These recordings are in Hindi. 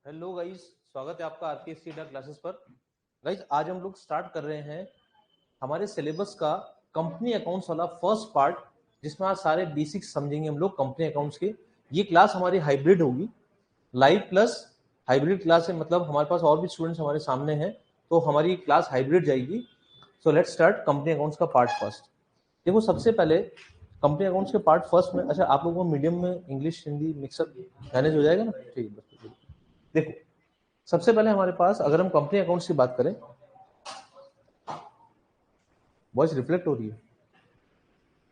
हेलो गाइस, स्वागत है आपका आरपीएससी क्लासेस पर। गाइस, आज हम लोग स्टार्ट कर रहे हैं हमारे सिलेबस का कंपनी अकाउंट्स वाला फर्स्ट पार्ट, जिसमें आज सारे बेसिक्स समझेंगे हम लोग कंपनी अकाउंट्स के। ये क्लास हमारी हाइब्रिड होगी, लाइव प्लस हाइब्रिड क्लास है, मतलब हमारे पास और भी स्टूडेंट्स हमारे सामने हैं, तो हमारी क्लास हाइब्रिड जाएगी। So let's start company accounts का पार्ट फर्स्ट। देखो, सबसे पहले कंपनी अकाउंट्स के पार्ट फर्स्ट में, अच्छा आप लोगों को मीडियम में इंग्लिश हिंदी मिक्सअप मैनेज हो जाएगा ना? ठीक है। देखो, सबसे पहले हमारे पास अगर हम कंपनी अकाउंट्स की बात करें, वॉइस रिफ्लेक्ट हो रही है।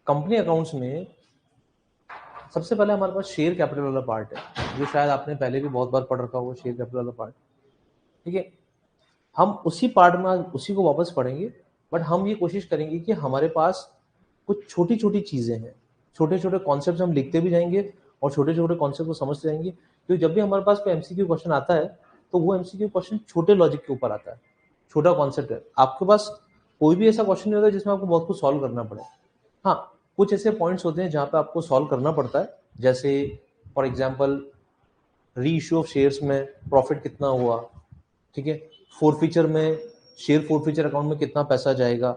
कंपनी अकाउंट्स में सबसे पहले हमारे पास शेयर कैपिटल वाला पार्ट है, जो शायद आपने पहले भी बहुत बार पढ़ रखा होगा, शेयर कैपिटल वाला पार्ट। ठीक है, हम उसी पार्ट में उसी को वापस पढ़ेंगे, बट हम ये कोशिश करेंगे कि हमारे पास कुछ छोटी छोटी चीजें हैं, छोटे छोटे कॉन्सेप्ट हम लिखते भी जाएंगे और छोटे छोटे कॉन्सेप्ट को समझते जाएंगे। क्योंकि जब भी हमारे पास कोई एमसीक्यू क्वेश्चन आता है, तो वो एमसीक्यू क्वेश्चन छोटे लॉजिक के ऊपर आता है, छोटा कॉन्सेप्ट है। आपके पास कोई भी ऐसा क्वेश्चन नहीं होता जिसमें आपको बहुत कुछ सॉल्व करना पड़े। हाँ, कुछ ऐसे पॉइंट्स होते हैं जहाँ पे आपको सॉल्व करना पड़ता है, जैसे फॉर एग्जाम्पल री इश्यू ऑफ शेयर्स में प्रॉफिट कितना हुआ, ठीक है, फोरफीचर में शेयर फोरफीचर अकाउंट में कितना पैसा जाएगा।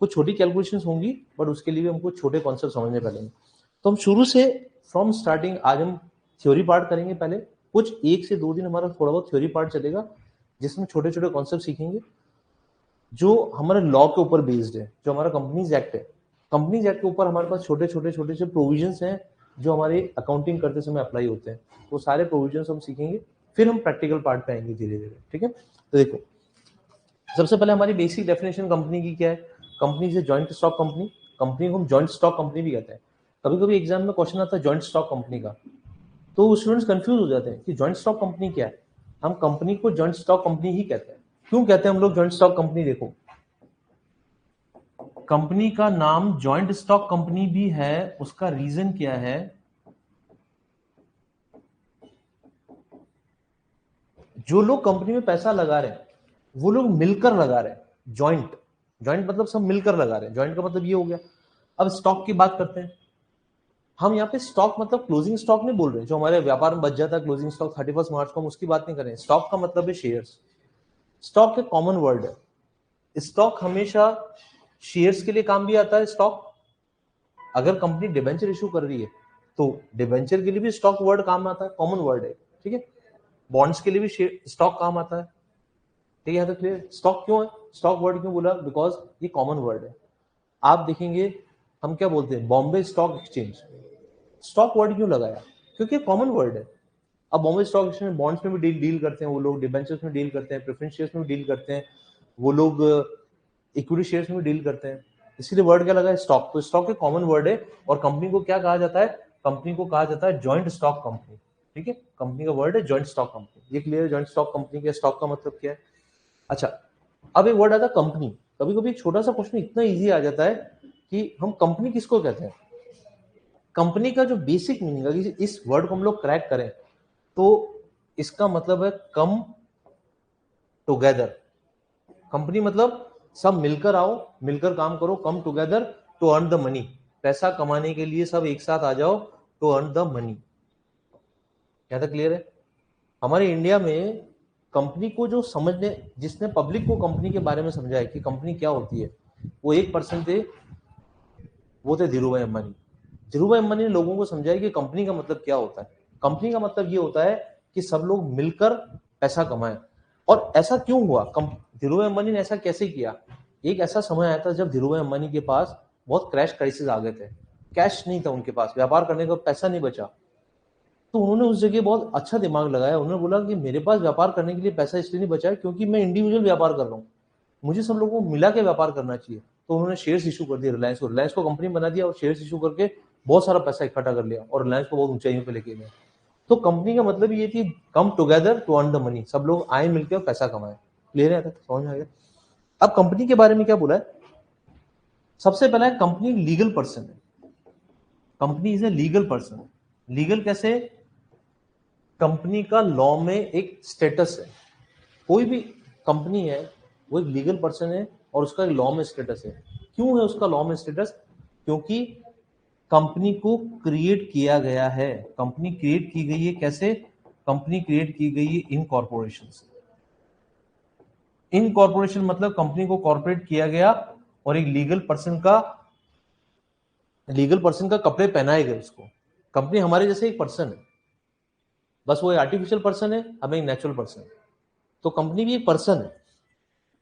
कुछ छोटी कैलकुलेशंस होंगी, बट उसके लिए भी हमको छोटे कॉन्सेप्ट समझने पड़ेंगे। तो हम शुरू से फ्रॉम स्टार्टिंग आज हम थ्योरी पार्ट करेंगे। पहले कुछ 1 से 2 दिन हमारा थोड़ा बहुत थ्योरी पार्ट चलेगा, जिसमें छोटे छोटे कॉन्सेप्ट सीखेंगे जो हमारे लॉ के ऊपर बेस्ड है, जो हमारा कंपनीज एक्ट है। कंपनीज एक्ट के ऊपर हमारे पास छोटे छोटे छोटे से प्रोविजंस हैं जो हमारे अकाउंटिंग करते समय अप्लाई होते हैं। वो सारे प्रोविजंस हम सीखेंगे, फिर हम प्रैक्टिकल पार्ट पे आएंगे धीरे धीरे। ठीक है, तो देखो, सबसे पहले हमारी बेसिक डेफिनेशन कंपनी की क्या है। Company is a joint stock company. Company को हम जॉइंट स्टॉक कंपनी भी कहते हैं। कभी कभी एग्जाम में क्वेश्चन आता है जॉइंट स्टॉक कंपनी का, तो स्टूडेंट्स कंफ्यूज हो जाते हैं कि जॉइंट स्टॉक कंपनी क्या है। हम कंपनी को जॉइंट स्टॉक कंपनी ही कहते हैं। क्यों कहते हैं हम लोग जॉइंट स्टॉक कंपनी? देखो, कंपनी का नाम जॉइंट स्टॉक कंपनी भी है, उसका रीजन क्या है? जो लोग कंपनी में पैसा लगा रहे हैं वो लोग मिलकर लगा रहे हैं। जॉइंट, जॉइंट मतलब सब मिलकर लगा रहे हैं। जॉइंट का मतलब ये हो गया। अब स्टॉक की बात करते हैं। हम यहाँ पे स्टॉक मतलब क्लोजिंग स्टॉक नहीं बोल रहे, जो हमारे व्यापार में बच जाता है क्लोजिंग स्टॉक 31 मार्च को, हम उसकी बात नहीं कर रहे हैं। स्टॉक का मतलब है शेयर्स। स्टॉक एक कॉमन वर्ड है। स्टॉक हमेशा शेयर्स के लिए काम भी आता है। स्टॉक, अगर कंपनी डिबेंचर इशू कर रही है तो डिबेंचर के लिए भी स्टॉक वर्ड काम आता है, कॉमन वर्ड है। ठीक है, बॉन्ड्स के लिए भी स्टॉक काम आता है। ठीक है, तो क्लियर? स्टॉक क्यों है, स्टॉक वर्ड क्यों बोला? बिकॉज ये कॉमन वर्ड है। आप देखेंगे हम क्या बोलते हैं, Bombay stock exchange. Stock word क्यों लगाया? क्योंकि कॉमन वर्ड है। अब बॉम्बे स्टॉक एक्सचेंज में बॉन्ड्स में भी डील करते हैं वो लोग, डिबेंचर्स में डील करते हैं, प्रेफरेंस शेयर्स में भी डील करते हैं वो लोग, इक्विटी शेयर्स में डील करते हैं। इसीलिए वर्ड क्या लगा है, स्टॉक। तो स्टॉक एक कॉमन वर्ड है। और कंपनी को क्या कहा जाता है? कंपनी को कहा जाता है जॉइंट स्टॉक कंपनी। ठीक है, कंपनी का वर्ड है जॉइंट स्टॉक कंपनी। ये क्लियर है जॉइंट स्टॉक कंपनी के स्टॉक का मतलब क्या है? अच्छा, अब एक वर्ड आता है कंपनी। कभी कभी एक छोटा सा क्वेश्चन इतना इजी आ जाता है कि हम कंपनी किसको कहते हैं। कंपनी का जो बेसिक मीनिंग है, इस वर्ड को हम लोग क्रैक करें तो इसका मतलब है कम टुगेदर। कंपनी मतलब सब मिलकर आओ, मिलकर काम करो, come together to earn the money. पैसा कमाने के लिए सब एक साथ आ जाओ, टू अर्न द मनी। क्या था, क्लियर है? हमारे इंडिया में कंपनी को जो समझने, जिसने पब्लिक को कंपनी के बारे में समझाया कि कंपनी क्या होती है, वो एक पर्सन थे, वो थे धीरू भाई अंबानी। धीरू भाई अंबानी ने लोगों को समझाया कि कंपनी का मतलब क्या होता है। कंपनी का मतलब ये होता है कि सब लोग मिलकर पैसा कमाएं। और ऐसा क्यों हुआ, धीरू भाई अंबानी ने ऐसा कैसे किया? एक ऐसा समय आया था जब धीरू भाई अंबानी के पास बहुत क्रैश क्राइसिस आ गए थे। कैश नहीं था उनके पास, व्यापार करने का पैसा नहीं बचा। तो उन्होंने उस जगह बहुत अच्छा दिमाग लगाया। उन्होंने बोला कि मेरे पास व्यापार करने के लिए पैसा इसलिए नहीं बचा है क्योंकि मैं इंडिविजुअल व्यापार कर रहा हूँ, मुझे सब लोगों को मिला के व्यापार करना चाहिए। तो उन्होंने शेयर्स इशू कर दिए रिलायंस को। रिलायंस को कंपनी बना दिया और शेयर्स इशू करके बहुत सारा पैसा इकट्ठा कर लिया और रिलायंस को बहुत ऊंचाइयों पे लेके गए। तो कंपनी का मतलब ये थी come together to earn the money, सब लोग आए मिलकर और पैसा कमाए। क्लियर है? समझ में आ गया? अब कंपनी के बारे में क्या बोला है? सबसे पहला है कंपनी लीगल पर्सन है। Company is a legal person. Legal कैसे? कंपनी का लॉ में एक स्टेटस है। कोई भी कंपनी है वो एक लीगल पर्सन है और उसका लॉ में स्टेटस है। क्यों है उसका लॉ में स्टेटस? क्योंकि कंपनी को क्रिएट किया गया है। कंपनी क्रिएट की गई है कैसे? कंपनी क्रिएट की गई है इन कॉर्पोरेशन से। इन कॉर्पोरेशन मतलब कंपनी को कॉर्पोरेट किया गया और एक लीगल पर्सन का कपड़े पहनाए गए उसको। कंपनी हमारे जैसे एक पर्सन है, बस वो आर्टिफिशियल पर्सन है, हमें एक नेचुरल पर्सन है। तो कंपनी भी एक पर्सन है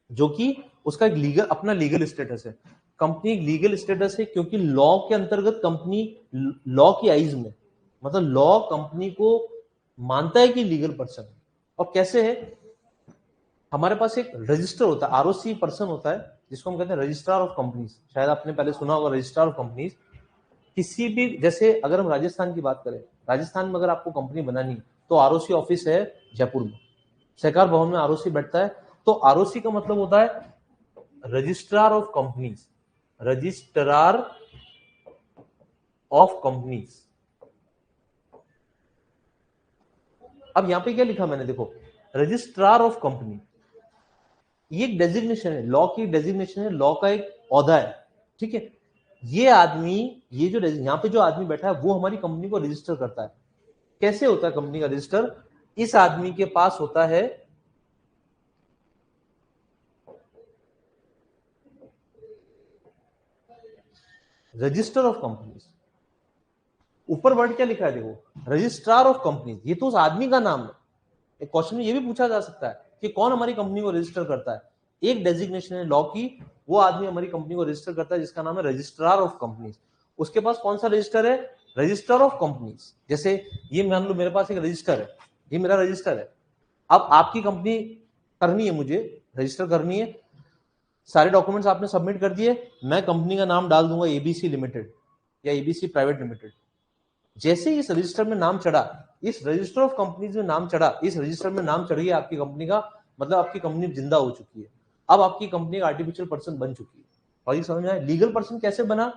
जो कि उसका एक लीगल अपना लीगल स्टेटस है। कंपनी एक लीगल स्टेटस है क्योंकि लॉ के अंतर्गत कंपनी, लॉ की आइज में मतलब लॉ कंपनी को मानता है कि लीगल पर्सन है। और कैसे है, हमारे पास एक रजिस्टर होता है, आरओसी पर्सन होता है जिसको हम कहते हैं रजिस्ट्रार ऑफ कंपनीज। शायद आपने पहले सुना होगा रजिस्ट्रार ऑफ कंपनीज। किसी भी, जैसे अगर हम राजस्थान की बात करें, राजस्थान में अगर आपको कंपनी बनानी है तो आरओसी ऑफिस है जयपुर में, सहकार भवन में आरओसी बैठता है। तो आरओसी का मतलब होता है registrar of companies, registrar of companies. अब यहां पे क्या लिखा मैंने, देखो रजिस्ट्रार ऑफ कंपनी, ये एक डेजिग्नेशन है, लॉ की डेजिग्नेशन है, लॉ का एक औहदा है, ठीक है। ये आदमी, ये जो यहाँ पे जो आदमी बैठा है वो हमारी कंपनी को रजिस्टर करता है। कैसे होता है कंपनी का रजिस्टर, इस आदमी के पास होता है रजिस्टर ऑफ कंपनीज। ऊपर वर्ड क्या लिखा है देखो, रजिस्ट्रार ऑफ कंपनीज, ये तो उस आदमी का नाम है। एक क्वेश्चन में ये भी पूछा जा सकता है कि कौन हमारी कंपनी को रजिस्टर करता है। एक डेजिग्नेशन है लॉ की, वो आदमी हमारी कंपनी को रजिस्टर करता है जिसका नाम है रजिस्ट्रार ऑफ कंपनीज। उसके पास कौन सा रजिस्टर है, रजिस्टर ऑफ कंपनीज। जैसे ये मान लो मेरे पास एक रजिस्टर है, ये मेरा रजिस्टर है। अब आपकी कंपनी करनी है, मुझे रजिस्टर करनी है, सारे डॉक्यूमेंट्स आपने सबमिट कर दिए, मैं कंपनी का नाम डाल दूंगा एबीसी लिमिटेड या एबीसी प्राइवेट लिमिटेड। जैसे इस रजिस्टर में नाम चढ़ा, इस रजिस्टर ऑफ कंपनीज में नाम चढ़ा, इस रजिस्टर में नाम चढ़ गया आपकी कंपनी का, मतलब आपकी कंपनी जिंदा हो चुकी है। अब आपकी कंपनी का आर्टिफिशियल पर्सन बन चुकी है। और ये समझ में आया लीगल पर्सन कैसे बना,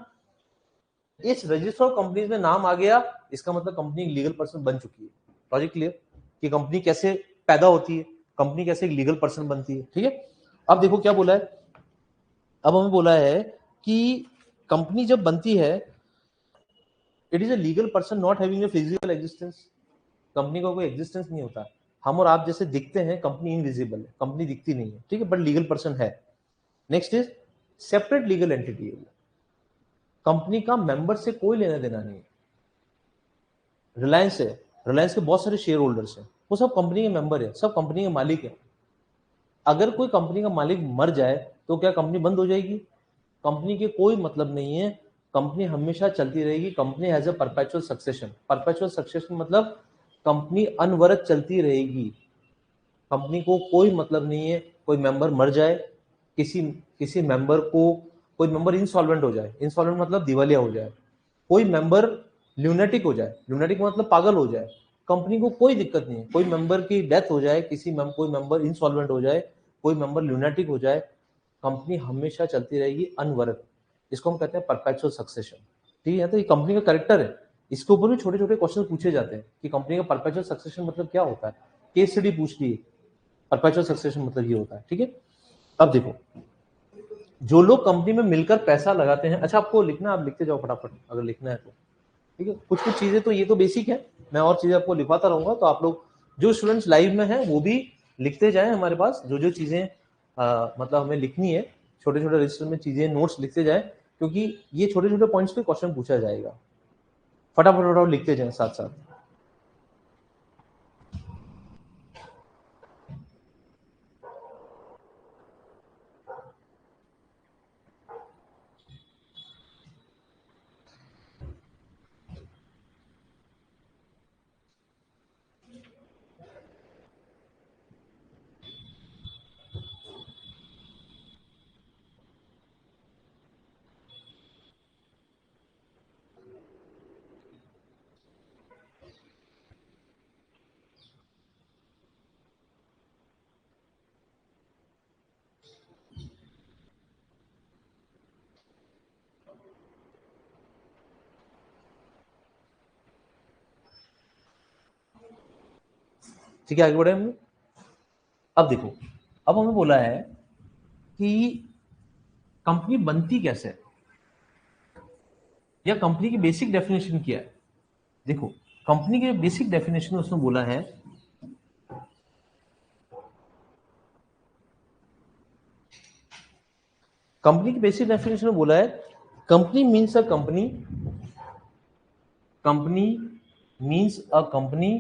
इस रजिस्टर ऑफ कंपनीज में नाम आ गया, इसका मतलब कंपनी लीगल पर्सन बन चुकी है। लॉजिक क्लियर कि कंपनी कैसे पैदा होती है, कंपनी कैसे एक लीगल पर्सन बनती है, ठीक है। अब देखो क्या बोला है, अब हमें बोला है कि कंपनी जब बनती है, it is a legal person not having a physical existence. Company का कोई एग्जिस्टेंस नहीं होता। हम और आप जैसे दिखते हैं, कंपनी इनविजिबल है, कंपनी दिखती नहीं है, ठीक है, बट लीगल पर्सन है। Next is separate legal entity है, कंपनी का मेंबर से कोई लेना देना नहीं है। रिलायंस है, रिलायंस के बहुत सारे शेयर होल्डर्स हैं, वो सब कंपनी के मेंबर है, सब कंपनी के मालिक है। अगर कोई कंपनी का मालिक मर जाए तो क्या कंपनी बंद हो जाएगी, कंपनी के कोई मतलब नहीं है, कंपनी हमेशा चलती रहेगी। Company has a perpetual succession, perpetual succession मतलब कंपनी अनवरत चलती रहेगी। कंपनी को कोई मतलब नहीं है कोई मेंबर मर जाए, किसी किसी मेंबर को, कोई मेंबर इंसॉल्वेंट हो जाए, इंसॉल्वेंट मतलब दिवालिया हो जाए, कोई मेंबर ल्यूनेटिक हो जाए, ल्यूनेटिक मतलब पागल हो जाए, कंपनी को कोई दिक्कत नहीं है। कोई मेंबर की डेथ हो जाए, कोई मेंबर इंसॉल्वेंट हो जाए, कोई मेंबर ल्यूनेटिक हो जाए, कंपनी हमेशा चलती रहेगी अनवरत। इसको हम कहते हैं परपेचुअल सक्सेशन, ठीक है। तो ये कंपनी का कैरेक्टर है। इसके ऊपर भी छोटे छोटे क्वेश्चन पूछे जाते हैं कि कंपनी का परपेचुअल सक्सेशन मतलब क्या होता है। केस स्टडी पूछ ली, परपेचुअल सक्सेशन मतलब ये होता है, ठीक है। अब देखो, जो लोग कंपनी में मिलकर पैसा लगाते हैं, अच्छा आपको लिखना, आप लिखते जाओ फटाफट अगर लिखना है तो, ठीक है। कुछ कुछ चीजें तो ये तो बेसिक है, मैं और चीजें आपको लिखवाता रहूंगा, तो आप लोग जो स्टूडेंट्स लाइव में हैं वो भी लिखते जाएं। हमारे पास जो जो चीजें मतलब हमें लिखनी है, छोटे छोटे रजिस्टर में चीजें नोट्स लिखते जाएं, क्योंकि ये छोटे छोटे पॉइंट्स पे क्वेश्चन पूछा जाएगा। फटाफट फटाफट लिखते जाएं साथ साथ। ठीक है, आगे बढ़े हम। अब देखो, अब हमें बोला है कि कंपनी बनती कैसे है, या कंपनी की बेसिक डेफिनेशन क्या है। देखो, कंपनी की बेसिक डेफिनेशन उसमें बोला है कंपनी की बेसिक डेफिनेशन में बोला है company means a company, company means a company,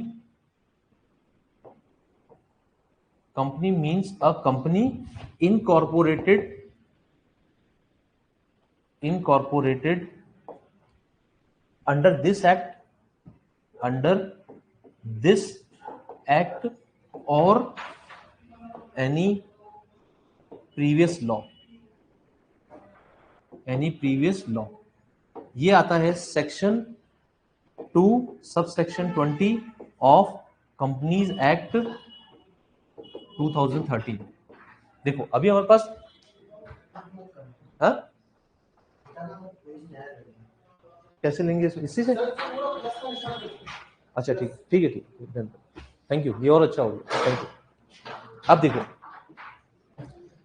company means a company incorporated under this act or any previous law, ये आता है section 2 subsection 20 of companies act 2013। देखो अभी हमारे पास कैसे लेंगे इसी से? अच्छा ठीक है, थैंक यू, ये और अच्छा हो गया, थैंक यू। अब देखो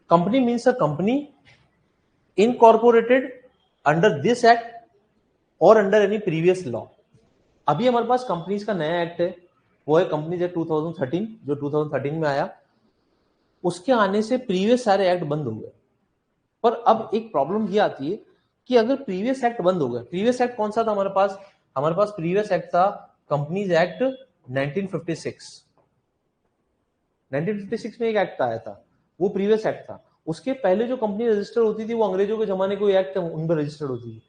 company means a company incorporated under this act और अंडर एनी प्रीवियस लॉ। अभी हमारे पास कंपनीज का नया एक्ट है, वो है कंपनीज एक्ट 2013 जो 2013 में आया। उसके आने से प्रीवियस सारे एक्ट बंद हो गए। पर अब एक प्रॉब्लम ये आती है कि अगर प्रीवियस एक्ट बंद हो गए, प्रीवियस एक्ट कौन सा था हमारे पास? हमारे पास प्रीवियस एक्ट था कंपनीज एक्ट 1956। 1956 में एक एक्ट आया था, वो प्रीवियस एक्ट था। उसके पहले जो कंपनी रजिस्टर होती थी वो अंग्रेजों के जमाने कोई एक्ट उन पर रजिस्टर्ड होती थी।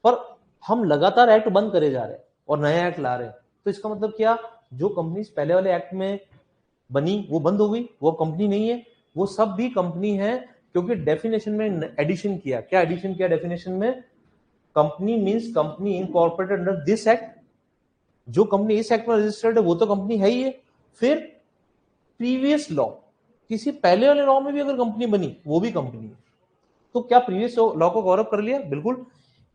पर हम लगातार एक्ट बंद करे जा रहे हैं और नया एक्ट ला रहे हैं, तो इसका मतलब क्या? जो कंपनी पहले वाले एक्ट में बनी वो बंद हो गई, वो कंपनी नहीं है। वो सब भी कंपनी है क्योंकि डेफिनेशन में एडिशन किया। क्या एडिशन किया डेफिनेशन में? Company means company incorporated under this act. जो कंपनी इस एक्ट में रजिस्टर्ड है वो तो कंपनी है ही है। फिर प्रीवियस लॉ, किसी पहले वाले लॉ में भी अगर कंपनी बनी वो भी कंपनी है। तो क्या प्रीवियस लॉ को गौरव कर लिया? बिल्कुल।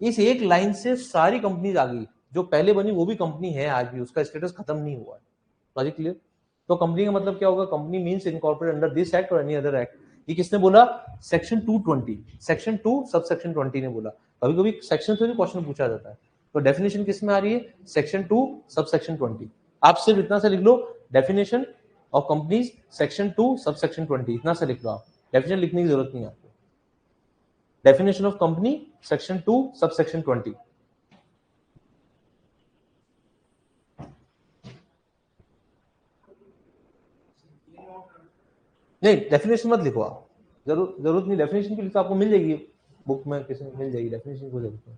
इस एक लाइन से सारी कंपनीज आ गई, जो पहले बनी वो भी कंपनी है आज भी, उसका स्टेटस खत्म नहीं हुआ है। Logic clear? तो कंपनी का मतलब क्या होगा? Company means incorporated under this act और एनी अदर एक्ट। ये किसने बोला? सेक्शन 220, सेक्शन 2 सबसेक्शन 20 ने बोला। कभी कभी सेक्शन से भी क्वेश्चन पूछा जाता है। तो डेफिनेशन किस में आ रही है? Section 2 subsection 20। आप सिर्फ इतना से लिख लो, definition of companies section 2 subsection 20, इतना से लिख लो। आप डेफिनेशन लिखने की जरूरत नहीं है आपको। Definition of company section 2 subsection 20। नहीं, डेफिनेशन मत लिखो आप, जरूरत नहीं डेफिनेशन की। लिखो, आपको मिल जाएगी बुक में, किसी में मिल जाएगी डेफिनेशन को। जरूरत नहीं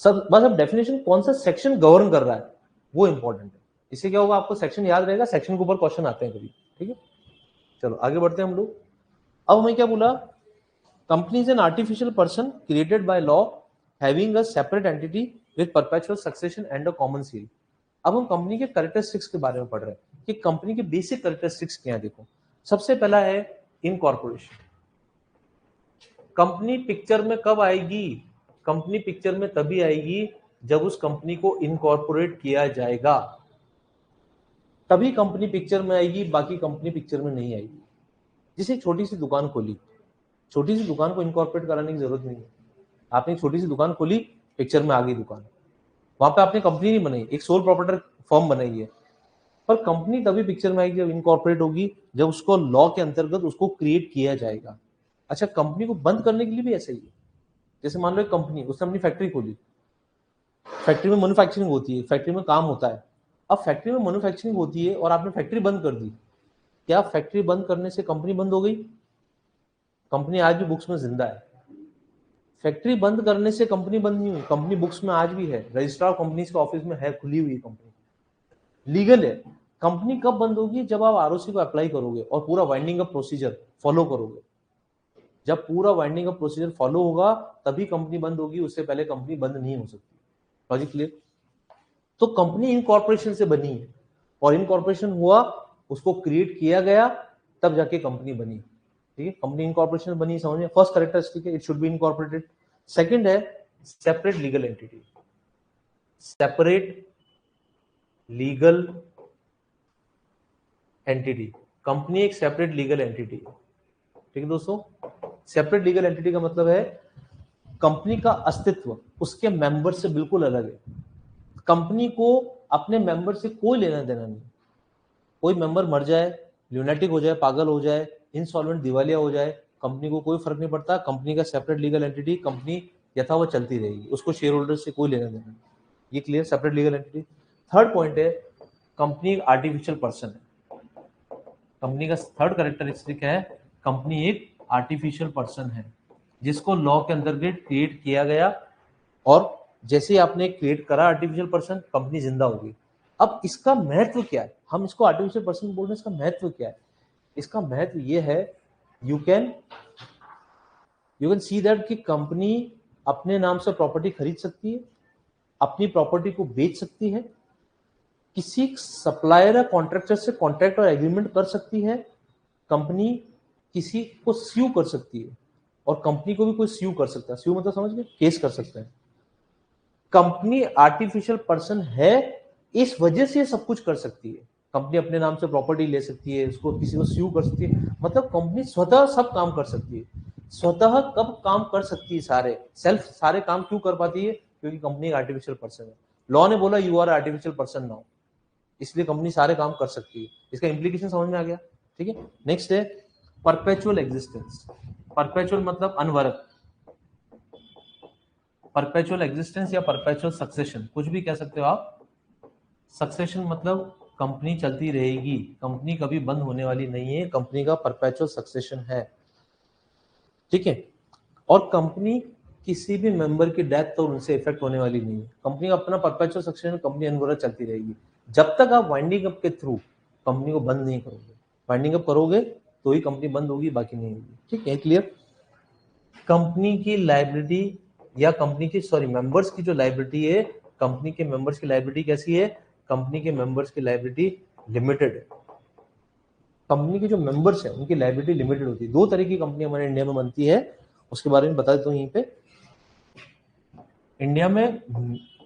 सब, बस अब डेफिनेशन कौन सा सेक्शन गवर्न कर रहा है वो इंपॉर्टेंट है। इससे क्या होगा? आपको सेक्शन याद रहेगा, सेक्शन के ऊपर क्वेश्चन आते हैं कभी। ठीक है, चलो आगे बढ़ते हैं हम लोग। अब हमें क्या बोला? Company is an artificial person created by law having a separate entity with perpetual succession and a common seal. अब हम कंपनी के कैरेक्टरिस्टिक्स के बारे में पढ़ रहे हैं कि कंपनी के बेसिक कैरेक्टरिस्टिक्स क्या है। देखो, सबसे पहला है इनकॉर्पोरेशन। कंपनी पिक्चर में कब आएगी? कंपनी पिक्चर में तभी आएगी जब उस कंपनी को इनकॉर्पोरेट किया जाएगा, तभी कंपनी पिक्चर में आएगी, बाकी कंपनी पिक्चर में नहीं आएगी। जैसे छोटी सी दुकान खोली, छोटी सी दुकान को इनकॉर्पोरेट कराने की जरूरत नहीं है। आपने छोटी सी दुकान खोली, पिक्चर में आ गई दुकान, वहां पे आपने कंपनी नहीं बनाई, एक सोल प्रोप्राइटर फर्म बनाई है। पर कंपनी तभी पिक्चर में आएगी जब इनकॉर्पोरेट होगी, जब उसको लॉ के अंतर्गत उसको क्रिएट किया जाएगा। अच्छा, कंपनी को बंद करने के लिए भी ऐसा ही है। जैसे मान लो एक कंपनी, उसने अपनी फैक्ट्री खोली, फैक्ट्री में मैन्युफैक्चरिंग होती है, फैक्ट्री में काम होता है। अब फैक्ट्री में मैन्युफैक्चरिंग होती है और आपने फैक्ट्री बंद कर दी, क्या फैक्ट्री बंद करने से कंपनी बंद हो गई? कंपनी आज भी बुक्स में जिंदा है। फैक्ट्री बंद करने से कंपनी बंद नहीं हुई, कंपनी बुक्स में आज भी है, रजिस्ट्रार कंपनीज के ऑफिस में है, खुली हुई कंपनी, लीगल है। कंपनी कब बंद होगी? जब आप आरओसी को अप्लाई करोगे और पूरा वाइंडिंग अप प्रोसीजर फॉलो करोगे। जब पूरा वाइंडिंग अप प्रोसीजर फॉलो होगा तभी कंपनी बंद होगी, उससे पहले कंपनी बंद नहीं हो सकती। Logic clear? तो कंपनी इनकॉर्पोरेशन से बनी है और इनकॉर्पोरेशन हुआ, उसको क्रिएट किया गया, तब जाके कंपनी बनी। ठीक है, कंपनी इनकॉर्पोरेशन बनी, समझ में? फर्स्ट कैरेक्टरिस्टिक है, it should be incorporated. Second है separate legal entity. Separate legal entity, company एक सेपरेट लीगल एंटिटी है। ठीक है दोस्तों, सेपरेट लीगल एंटिटी का मतलब है कंपनी का अस्तित्व उसके मेंबर से बिल्कुल अलग है। कंपनी को अपने मेंबर से कोई लेना देना नहीं। कोई मेंबर मर जाए, ल्यूनेटिक हो जाए, पागल हो जाए, इंसॉल्वेंट, दिवालिया हो जाए, कंपनी को कोई फर्क नहीं पड़ता, कंपनी का सेपरेट लीगल एंटिटी, कंपनी यथावत चलती रहेगी, उसको शेयर होल्डर से कोई लेना देना। ये clear, separate legal entity. Third point है, कंपनी एक आर्टिफिशियल पर्सन है। कंपनी का थर्ड कैरेक्टरिस्टिक है, कंपनी एक आर्टिफिशियल पर्सन है जिसको लॉ के अंतर्गत क्रिएट किया गया, और जैसे ही आपने क्रिएट करा आर्टिफिशियल पर्सन, कंपनी जिंदा होगी। अब इसका महत्व क्या है, हम इसको आर्टिफिशियल पर्सन बोल रहे हैं, इसका महत्व क्या है? इसका महत्व ये है, यू कैन सी दैट कि कंपनी अपने नाम से प्रॉपर्टी खरीद सकती है, अपनी प्रॉपर्टी को बेच सकती है, किसी सप्लायर या कॉन्ट्रैक्टर से कॉन्ट्रैक्ट और एग्रीमेंट कर सकती है, कंपनी किसी को स्यू कर सकती है, और कंपनी को भी कोई स्यू कर सकता है। स्यू मतलब समझ गए, केस कर सकता है। कंपनी आर्टिफिशियल पर्सन है, इस वजह से सब कुछ कर सकती है। कंपनी अपने नाम से प्रॉपर्टी ले सकती है, उसको किसी को स्यू कर सकती है, मतलब कंपनी स्वतः सब काम कर सकती है। स्वतः कब काम कर सकती है? सारे काम क्यों कर पाती है? क्योंकि कंपनी एक आर्टिफिशियल पर्सन है। लॉ ने बोला you are artificial person now, इसलिए कंपनी सारे काम कर सकती है। इसका इंप्लीकेशन समझ में आ गया? ठीक है। नेक्स्ट है परपेचुअल एग्जिस्टेंस। परपेचुअल मतलब अनवरत, परपेचुअल एग्जिस्टेंस या परपेचुअल सक्सेशन, कुछ भी कह सकते हो आप। सक्सेशन मतलब कंपनी चलती रहेगी, कंपनी कभी बंद होने वाली नहीं है, कंपनी का परपेचुअल सक्सेशन है। ठीक है। और कंपनी किसी भी मेंबर की डेथ तो उनसे इफेक्ट होने वाली नहीं है। कंपनी का अपना परपेचुअल सक्सेशन, कंपनी अनवरत चलती रहेगी जब तक आप वाइंडिंग अप के थ्रू कंपनी को बंद नहीं करोगे। वाइंडिंग अप करोगे तो ही कंपनी बंद होगी, बाकी नहीं होगी। ठीक है, क्लियर। कंपनी की लायबिलिटी या कंपनी की मेंबर्स की जो लायबिलिटी है, कंपनी के मेंबर्स की लायबिलिटी कैसी है? कंपनी के मेंबर्स की लायबिलिटी लिमिटेड है। कंपनी के जो मेंबर्स है उनकी लायबिलिटी लिमिटेड होती है। दो तरह की कंपनी हमारे इंडिया में बनती है, उसके बारे में बता देता हूँ यहीं पे। इंडिया में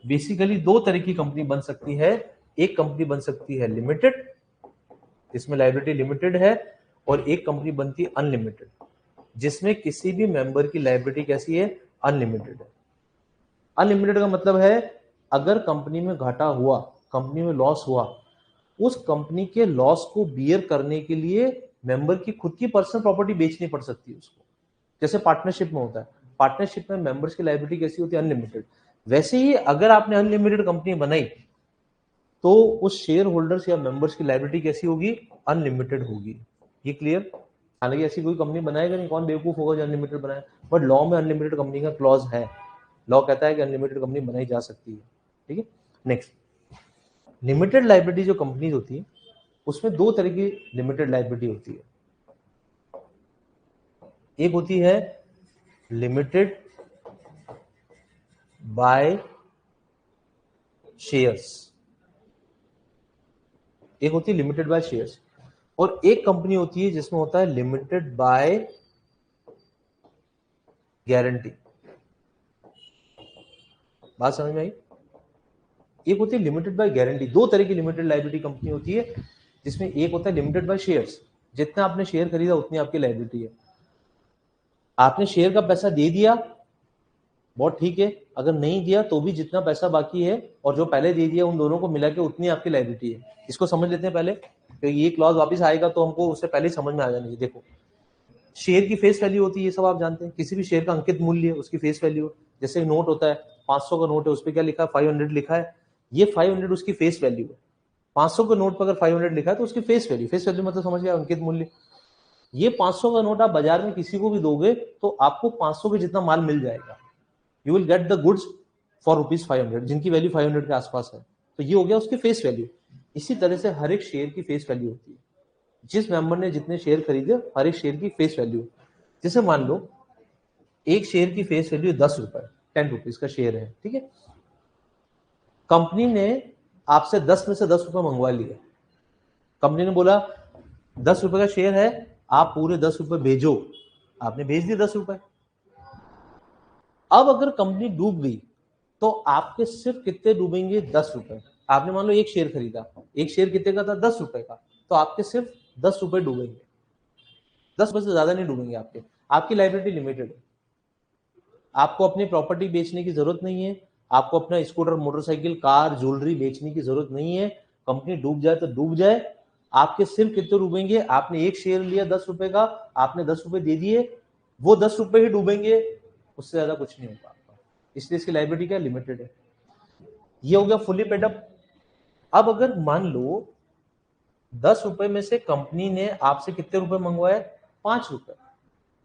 बेसिकली दो तरह की कंपनी बन सकती है। एक कंपनी बन सकती है लिमिटेड, जिसमें लायबिलिटी लिमिटेड है, और एक कंपनी बनती है अनलिमिटेड, जिसमें किसी भी मेंबर की लायबिलिटी कैसी है? अनलिमिटेड है। अनलिमिटेड का मतलब है अगर कंपनी में घाटा हुआ, कंपनी में लॉस हुआ, उस कंपनी के लॉस को बियर करने के लिए मेंबर की खुद की पर्सनल प्रॉपर्टी बेचनी पड़ सकती है उसको। जैसे पार्टनरशिप में होता है, पार्टनरशिप में मेंबर्स की लायबिलिटी कैसी होती है? अनलिमिटेड। वैसे ही अगर आपने अनलिमिटेड कंपनी बनाई तो उस शेयर होल्डर्स या मेंबर्स की लायबिलिटी कैसी होगी? अनलिमिटेड होगी। ये क्लियर? हालांकि ऐसी कोई कंपनी बनाएगा नहीं, कौन बेवकूफ होगा जो अनलिमिटेड बनाए, बट लॉ में अनलिमिटेड कंपनी का क्लॉज है। लॉ कहता है कि अनलिमिटेड कंपनी बनाई जा सकती है। ठीक है। नेक्स्ट, लिमिटेड लायबिलिटी जो कंपनीज होती है उसमें दो तरह की लिमिटेड लायबिलिटी होती है। एक होती है लिमिटेड बाय शेयर्स, एक होती है लिमिटेड बाय शेयर्स, और एक कंपनी होती है जिसमें होता है लिमिटेड बाय गारंटी। बात समझ में आई? एक होती है लिमिटेड बाय गारंटी। दो तरह की लिमिटेड लायबिलिटी कंपनी होती है, जिसमें एक होता है लिमिटेड बाय शेयर्स, जितना आपने शेयर खरीदा उतनी आपकी लायबिलिटी है। आपने शेयर का पैसा दे दिया, बहुत ठीक है, अगर नहीं दिया तो भी जितना पैसा बाकी है और जो पहले दे दिया उन दोनों को मिला के उतनी आपकी लायबिलिटी है। इसको समझ लेते हैं पहले, तो ये क्लॉज वापस आएगा तो हमको उससे पहले समझ में आ जाना चाहिए। देखो, शेयर की फेस वैल्यू होती है, ये सब आप जानते हैं। किसी भी शेयर का अंकित मूल्य है, उसकी फेस वैल्यू। जैसे नोट होता है, 500 का नोट है, उस पर क्या लिखा है? 500 लिखा है। ये 500 उसकी फेस वैल्यू है। 500 के नोट पर अगर 500 लिखा है तो उसकी फेस वैल्यू मतलब समझ गया, अंकित मूल्य। ये 500 का नोट आप बाजार में किसी को भी दोगे तो आपको 500 के जितना माल मिल जाएगा। You will get the goods for ₹500, जिनकी वैल्यू 500 के आसपास है। तो ये हो गया उसकी फेस वैल्यू। इसी तरह से हर एक शेयर की फेस वैल्यू होती है। जिस मेंबर ने जितने शेयर खरीदे, हर एक शेयर की फेस वैल्यू। जैसे मान लो एक शेयर की फेस वैल्यू 10 रुपए, 10 रुपीज का शेयर है, ठीक है। कंपनी ने आपसे 10 में से 10 रुपए मंगवा लिए। कंपनी ने बोला 10 रुपए का शेयर है, आप पूरे 10 रुपए भेजो। आपने भेज दिए 10 रुपए। अब अगर कंपनी डूब गई तो आपके सिर्फ कितने डूबेंगे? 10 रुपए। आपने मान लो एक शेयर खरीदा, एक शेयर कितने का था? 10 रुपए का, तो आपके सिर्फ 10 रुपए डूबेंगे। 10 रुपए से ज्यादा नहीं डूबेंगे आपके। आपकी लायबिलिटी लिमिटेड है। आपको अपनी प्रॉपर्टी बेचने की जरूरत नहीं है, आपको अपना स्कूटर, मोटरसाइकिल, कार, ज्वेलरी बेचने की जरूरत नहीं है। कंपनी डूब जाए तो डूब जाए, आपके सिर्फ कितने डूबेंगे? आपने एक शेयर लिया 10 रुपए का, आपने 10 रुपए दे दिए, वो 10 रुपए ही डूबेंगे, उससे ज्यादा कुछ नहीं होगा आपका, इसलिए इसकी लायबिलिटी क्या लिमिटेड है। ये हो गया फुली पेड अप। अब अगर मान लो 10 रुपए में से कंपनी ने आपसे कितने रुपए मंगवाए, 5 रुपए,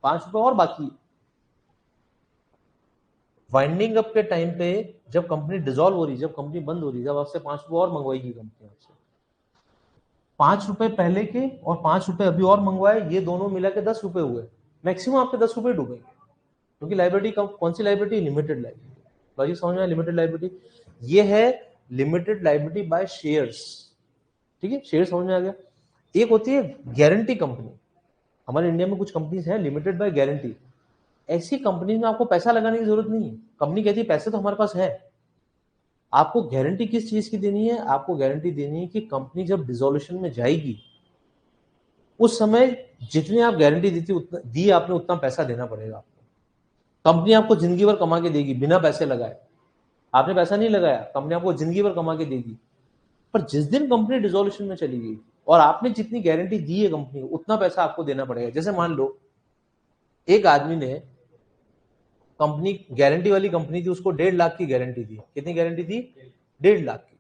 5 रुपए और बाकी। वाइंडिंग अप के टाइम पे जब कंपनी डिसॉल्व हो रही, जब कंपनी बंद हो रही, जब आपसे 5 रुपए और मंगवाएगी कंपनी आपसे, 5 रुपए पहले के और 5 रुपए अभी और मंगवाए, ये दोनों मिला के 10 रुपए हुए, मैक्सिमम आपके 10 रुपए डूबेंगे, क्योंकि लाइबिलिटी कौन सी लाइबिलिटी, लिमिटेड लाइबिलिटी। लॉजिक समझ में आया, लिमिटेड लाइबिलिटी। ये है लिमिटेड लाइबिलिटी बाय शेयर्स, ठीक है, शेयर समझ में आ गया। एक होती है गारंटी कंपनी, हमारे इंडिया में कुछ कंपनीज हैं लिमिटेड बाय गारंटी। ऐसी कंपनी में आपको पैसा लगाने की जरूरत नहीं है, कंपनी कहती है पैसे तो हमारे पास है। आपको गारंटी किस चीज की देनी है, आपको गारंटी देनी है कि कंपनी जब डिसोल्यूशन में जाएगी उस समय जितनी आप गारंटी दी थी उतना दी आपने, उतना पैसा देना पड़ेगा आपको। कंपनी आपको जिंदगी भर कमा के देगी बिना पैसे लगाए, आपने पैसा नहीं लगाया, कंपनी आपको जिंदगी भर कमा के देगी। पर जिस दिन कंपनी डिसोल्यूशन में चली गई और आपने जितनी गारंटी दी है कंपनी को, उतना पैसा आपको देना पड़ेगा। जैसे मान लो एक आदमी ने कंपनी, गारंटी वाली कंपनी थी, उसको 1.5 लाख की गारंटी दी। कितनी गारंटी थी, 1.5 लाख की।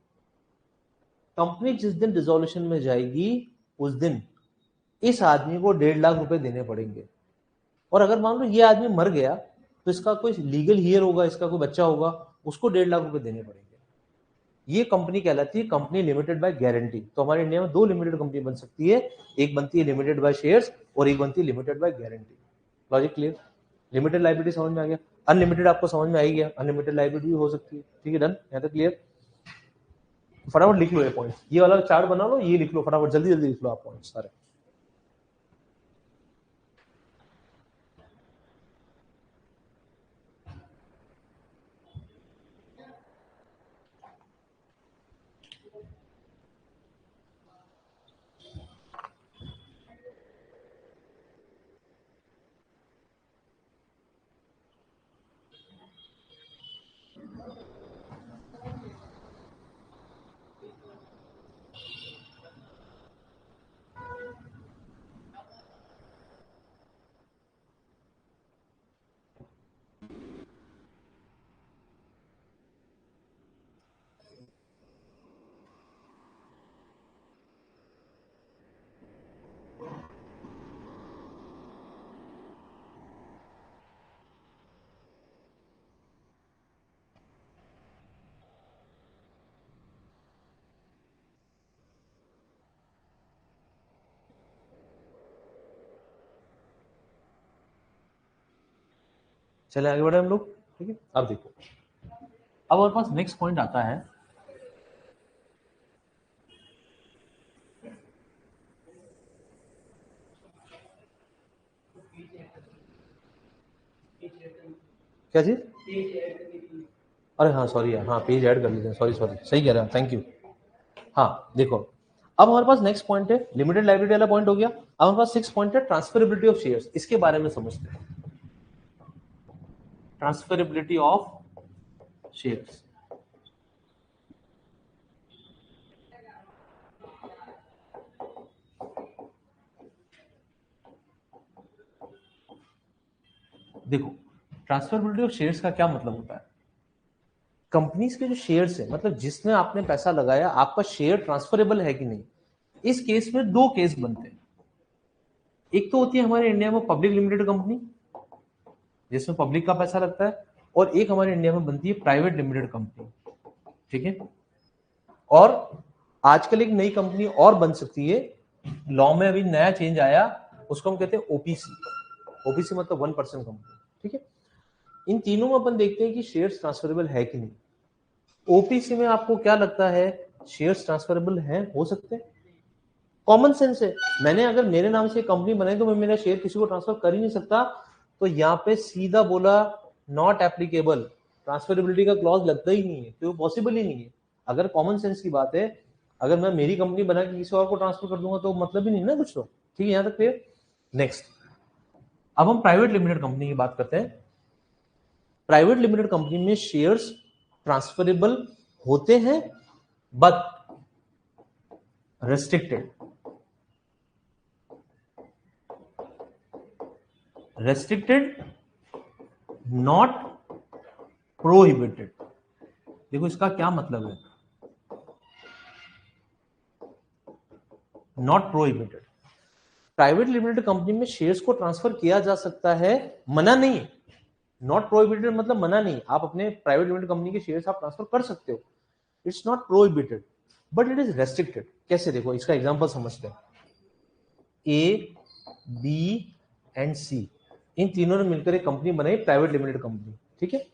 कंपनी जिस दिन डिसोल्यूशन में जाएगी उस दिन इस आदमी को 1.5 लाख रुपए देने पड़ेंगे। और अगर मान लो ये आदमी मर गया तो इसका कोई लीगल हियर होगा, इसका कोई बच्चा होगा, उसको 1.5 लाख रुपए देने पड़ेंगे। ये कंपनी कहलाती है कंपनी लिमिटेड बाय गारंटी। तो हमारे इंडिया में 2 लिमिटेड कंपनी बन सकती है, एक बनती है लिमिटेड बाय शेयर्स और एक बनती है limited by guarantee. Logic clear, limited liability समझ में आ गया। अनलिमिटेड आपको समझ में आ ही गया, अनलिमिटेड लायबिलिटी भी हो सकती है, ठीक है, डन, यहाँ तक क्लियर। फटाफट लिख लो ये पॉइंट, ये वाला चार्ट बना लो, ये लिख लो फटाफट, जल्दी जल्दी लिख लो आप पॉइंट सारे। चले आगे बढ़े हम लोग, ठीक है। अब देखो, अब हमारे पास नेक्स्ट पॉइंट आता है, क्या चीज, अरे हाँ सॉरी, हाँ पेज ऐड कर लेते हैं, सॉरी सॉरी, सही कह रहे हैं, थैंक यू। हाँ देखो, अब हमारे पास नेक्स्ट पॉइंट है, लिमिटेड लायबिलिटी वाला पॉइंट हो गया। अब हमारे पास 6 पॉइंट है ट्रांसफरेबिलिटी ऑफ शेयर्स, इसके बारे में समझते हैं। ट्रांसफरेबिलिटी ऑफ शेयर्स, देखो ट्रांसफरेबिलिटी ऑफ शेयर्स का क्या मतलब होता है। कंपनीज के जो शेयर्स है, मतलब जिसमें आपने पैसा लगाया, आपका शेयर ट्रांसफरेबल है कि नहीं। इस केस में 2 केस बनते हैं। एक तो होती है हमारे इंडिया में पब्लिक लिमिटेड कंपनी, जिसमें पब्लिक का पैसा लगता है, और एक हमारे इंडिया में बनती है प्राइवेट लिमिटेड कंपनी, ठीक है। और आजकल एक नई कंपनी और बन सकती है, लॉ में अभी नया चेंज आया, उसको हम कहते हैं ओपीसी। ओपीसी मतलब 1% कंपनी, ठीक है। इन तीनों में अपन देखते हैं कि शेयर्स ट्रांसफरेबल है कि नहीं। ओपीसी में आपको क्या लगता है, शेयर्स ट्रांसफरेबल हैं, हो सकते हैं, कॉमन सेंस है। मैंने अगर मेरे नाम से कंपनी बनाई तो मैं मेरा शेयर किसी को ट्रांसफर कर ही नहीं सकता, तो यहाँ पे सीधा बोला नॉट एप्लीकेबल, ट्रांसफरेबिलिटी का क्लॉज लगता ही नहीं है, तो पॉसिबल ही नहीं है। अगर कॉमन सेंस की बात है, अगर मैं मेरी कंपनी बना के किसी और को ट्रांसफर कर दूंगा तो मतलब ही नहीं ना कुछ, तो ठीक है, यहाँ तक क्लियर। नेक्स्ट, अब हम प्राइवेट लिमिटेड कंपनी की बात करते हैं। प्राइवेट लिमिटेड कंपनी में शेयर्स ट्रांसफरेबल होते हैं, but restricted. Restricted not prohibited. देखो इसका क्या मतलब है, not prohibited. Private limited company में शेयर्स को ट्रांसफर किया जा सकता है, मना नहीं। नॉट प्रोहिबिटेड मतलब मना नहीं, आप अपने प्राइवेट लिमिटेड कंपनी के शेयर्स आप ट्रांसफर कर सकते हो, it's not prohibited, but it is restricted. कैसे, देखो इसका एग्जांपल समझते हैं। ए, बी एंड सी, इन तीनों ने मिलकर एक कंपनी बनाई, प्राइवेट लिमिटेड कंपनी, ठीक है।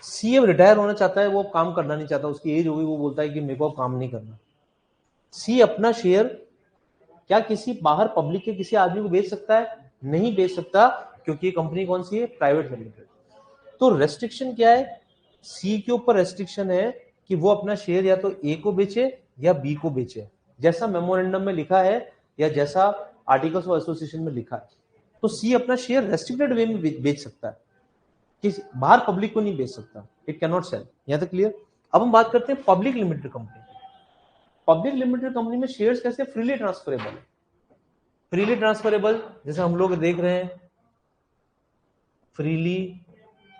सी अब रिटायर होना चाहता है, वो अब काम करना नहीं चाहता, उसकी एज हो गई, वो बोलता है कि मेरे को अब काम नहीं करना। सी अपना शेयर क्या किसी बाहर पब्लिक के किसी आदमी को बेच सकता है? नहीं बेच सकता, क्योंकि ये कंपनी कौन सी है? Private limited. तो रेस्ट्रिक्शन क्या है? सी के ऊपर रेस्ट्रिक्शन है कि वो अपना शेयर या तो ए को बेचे या बी को बेचे, जैसा मेमोरेंडम में लिखा है या जैसा आर्टिकल्स ऑफ एसोसिएशन में लिखा है। तो सी अपना शेयर रेस्ट्रिक्टेड वे में बेच सकता है, किसी बाहर पब्लिक को नहीं बेच सकता, इट कैन नॉट सेल। यहां तक क्लियर? अब हम बात करते हैं public limited company. Public limited company में शेयर्स कैसे फ्रीली ट्रांसफरेबल है? फ्रीली ट्रांसफरेबल जैसे हम लोग देख रहे हैं, फ्रीली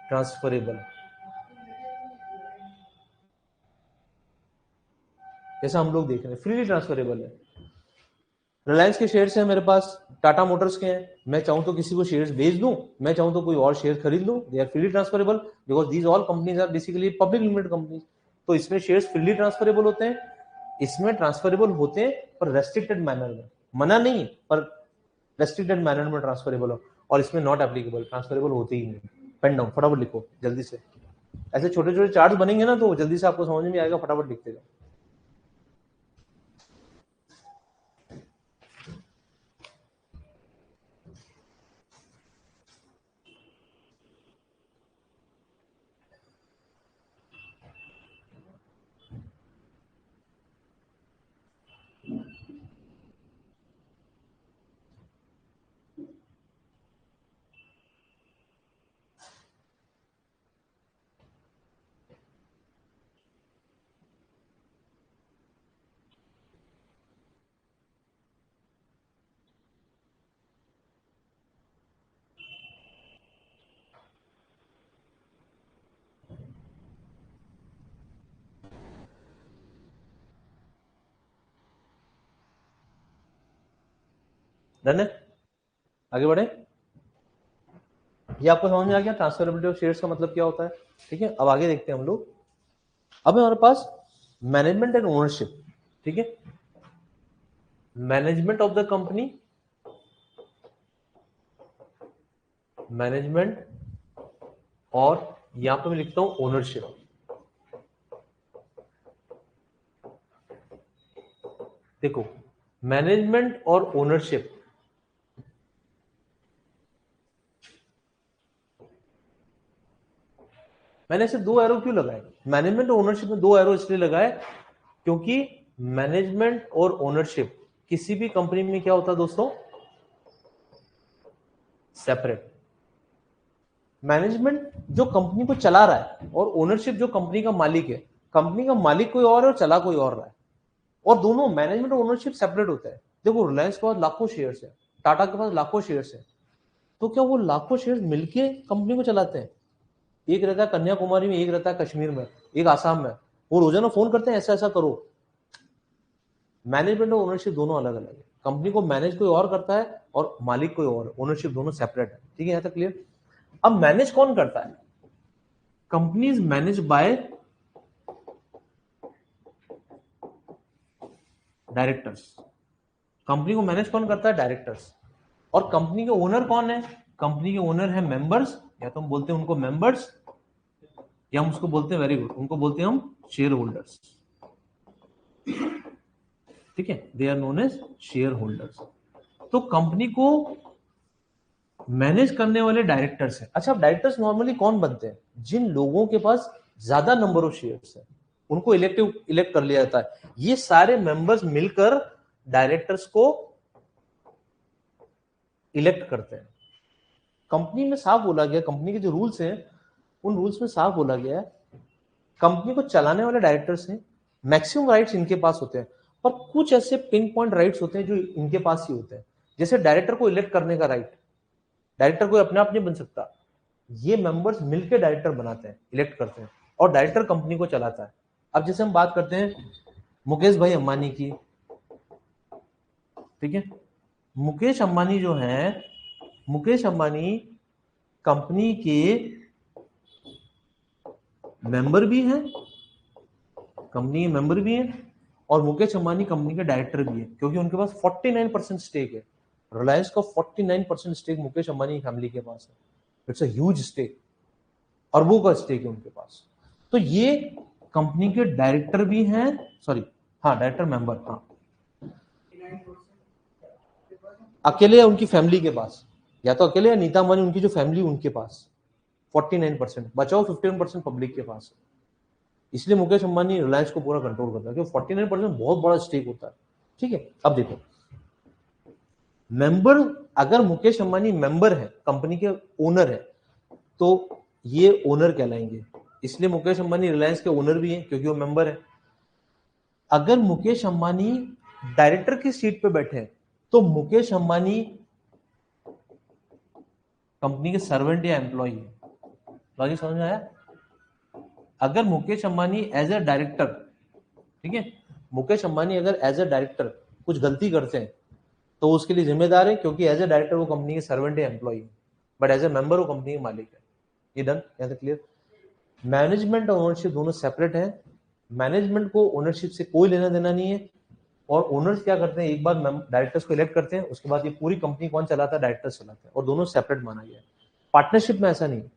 ट्रांसफरेबल, जैसा हम लोग देख रहे हैं फ्रीली ट्रांसफरेबल है। रिलायंस के शेयर्स हैं मेरे पास, टाटा मोटर्स के हैं, मैं चाहूं तो किसी को शेयर्स बेच दूं, मैं चाहूं तो कोई और शेयर खरीद लूं, they are freely transferable because these all companies are basically public limited companies. तो इसमें शेयर्स फ्रीली ट्रांसफरेबल होते हैं, इसमें ट्रांसफरेबल होते हैं पर रेस्ट्रिक्टेड मैनर में, मना नहीं पर रेस्ट्रिक्टेड मैनर में ट्रांसफरेबल हो, और इसमें नॉट एप्लीकेबल, ट्रांसफरेबल होते ही नहीं। पेन डाउन, फटाफट लिखो जल्दी से, ऐसे छोटे छोटे चार्ट्स बनेंगे ना तो जल्दी से आपको समझ में आएगा, फटाफट लिखते जाओ। डन है, आगे बढ़े। ये आपको समझ में आ गया ट्रांसफरेबिलिटी ऑफ शेयर्स का मतलब क्या होता है? ठीक है, अब आगे देखते हैं हम लोग। अब हमारे पास मैनेजमेंट एंड ओनरशिप, ठीक है। Management of the company, management, और यहां पे मैं लिखता हूं ओनरशिप। देखो मैनेजमेंट और ओनरशिप, मैंने ऐसे दो एरो क्यों लगाए? मैनेजमेंट और ओनरशिप में दो एरो इसलिए लगाए क्योंकि मैनेजमेंट और ओनरशिप किसी भी कंपनी में क्या होता है दोस्तों? सेपरेट। मैनेजमेंट जो कंपनी को चला रहा है और ओनरशिप जो कंपनी का मालिक है, कंपनी का मालिक कोई और है और चला कोई और रहा है, और दोनों मैनेजमेंट और ओनरशिप सेपरेट होता है। देखो रिलायंस के पास लाखों शेयर्स है, टाटा के पास लाखों शेयर्स है, तो क्या वो लाखों शेयर्स मिलके कंपनी को चलाते हैं? एक रहता है कन्याकुमारी में, एक रहता है कश्मीर में, एक आसाम में, वो रोजाना फोन करते हैं ऐसा ऐसा करो। मैनेजमेंट और ओनरशिप दोनों अलग अलग है, कंपनी को मैनेज कोई और करता है और मालिक कोई और, ओनरशिप दोनों सेपरेट है, ठीक है, यहां तक क्लियर। अब मैनेज कौन करता है? Company is manage by directors. Company को मैनेज कौन करता है? डायरेक्टर्स। और कंपनी के ओनर कौन है? कंपनी के ओनर है मेंबर्स, या तो हम बोलते हैं उनको मेंबर्स, या हम उसको बोलते हैं, वेरी गुड, उनको बोलते हैं हम शेयर होल्डर्स, ठीक है, they are known as share holders. तो कंपनी को मैनेज करने वाले डायरेक्टर्स हैं। अच्छा, डायरेक्टर्स नॉर्मली कौन बनते हैं? जिन लोगों के पास ज्यादा नंबर ऑफ शेयर्स है उनको इलेक्ट कर लिया जाता है। ये सारे मेंबर्स मिलकर डायरेक्टर्स को इलेक्ट करते हैं। कंपनी में साफ बोला गया, कंपनी के जो रूल्स हैं उन रूल्स में साफ बोला गया है, कंपनी को चलाने वाले डायरेक्टर्स हैं, मैक्सिमम राइट्स इनके पास होते हैं, पर कुछ ऐसे पिन पॉइंट राइट्स होते हैं जो इनके पास ही होते हैं, जैसे डायरेक्टर को इलेक्ट करने का राइट, डायरेक्टर कोई अपने आप नहीं बन सकता, ये मेंबर्स मिलकर डायरेक्टर बनाते हैं, इलेक्ट करते हैं, और डायरेक्टर कंपनी को चलाता है। अब जैसे हम बात करते हैं मुकेश भाई अंबानी की, ठीक है, मुकेश अंबानी जो है, मुकेश अंबानी कंपनी के मेंबर भी हैं, कंपनी के मेंबर भी हैं, और मुकेश अंबानी कंपनी के डायरेक्टर भी हैं, क्योंकि उनके पास 49% स्टेक है। रिलायंस का 49% स्टेक मुकेश अंबानी फैमिली के पास है। इट्स अ ह्यूज स्टेक, अरबों का स्टेक है उनके पास। तो ये कंपनी के डायरेक्टर भी हैं, सॉरी हाँ डायरेक्टर मेंबर, हाँ अकेले या उनकी फैमिली के पास, या तो अकेले या नीता अंबानी उनकी जो फैमिली उनके पास 49%, बचाओ 15% पब्लिक के पास है। इसलिए मुकेश अंबानी रिलायंस को पूरा कंट्रोल करता है, क्योंकि 49% बहुत बड़ा स्टेक होता है। ठीक है, अब देखो मेंबर, अगर मुकेश अंबानी मेंबर है, कंपनी के ओनर है, तो ये ओनर कहलाएंगे, इसलिए मुकेश अंबानी रिलायंस के ओनर भी हैं क्योंकि वो मेंबर है। अगर मुकेश अंबानी डायरेक्टर की सीट पे बैठे हैं तो मुकेश अंबानी कंपनी के सर्वेंट या एम्प्लॉय है। लॉजिक समझ में आया? अगर Mukesh Ambani as a director, ठीक है, मुकेश अंबानी अगर एज ए डायरेक्टर कुछ गलती करते हैं तो उसके लिए जिम्मेदार है, क्योंकि एज ए डायरेक्टर वो कंपनी के सर्वेंट या एम्प्लॉय है, बट एज ए मेंबर वो कंपनी के मालिक है। ये डन, यहां तक क्लियर? मैनेजमेंट और ओनरशिप दोनों सेपरेट है। मैनेजमेंट को ओनरशिप से कोई लेना देना नहीं है, और ओनर्स क्या करते हैं, एक बार डायरेक्टर्स को इलेक्ट करते हैं, उसके बाद ये पूरी कंपनी कौन चलाता है, डायरेक्टर्स चलाते हैं, और दोनों सेपरेट माना गया है। पार्टनरशिप में ऐसा नहीं है।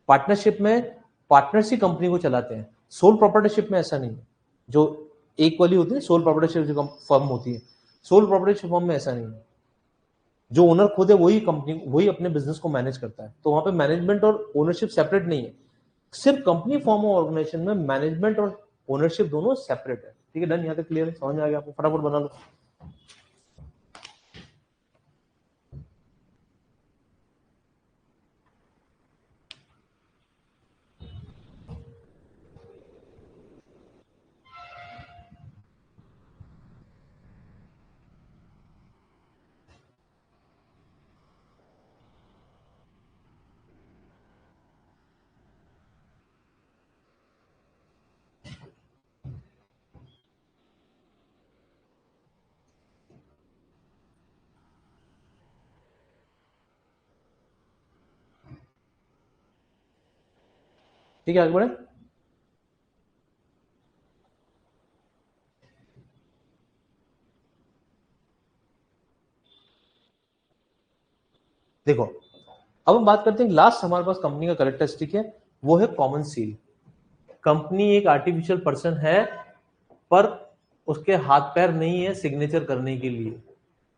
पार्टनरशिप में पार्टनर्स ही कंपनी को चलाते हैं, सोल प्रोप्राइटरशिप में ऐसा नहीं है। जो एक वाली होती है सोल प्रोप्राइटरशिप जो फर्म होती है, सोल प्रोप्राइटरशिप फर्म में ऐसा नहीं है। जो ओनर खुद है वही कंपनी, वही अपने बिजनेस को मैनेज करता है, तो वहां पे मैनेजमेंट और ओनरशिप सेपरेट नहीं है। सिर्फ कंपनी फॉर्म और ऑर्गेनाइजेशन में मैनेजमेंट और ओनरशिप दोनों सेपरेट है। ठीक है, डन, यहाँ तक क्लियर है? समझ में आ गया आपको? फटाफट बना लो। ठीक है, आगे बढ़े। देखो अब हम बात करते हैं, लास्ट हमारे पास कंपनी का कैरेक्टरिस्टिक है, वो है कॉमन सील। कंपनी एक आर्टिफिशियल पर्सन है, पर उसके हाथ पैर नहीं है सिग्नेचर करने के लिए,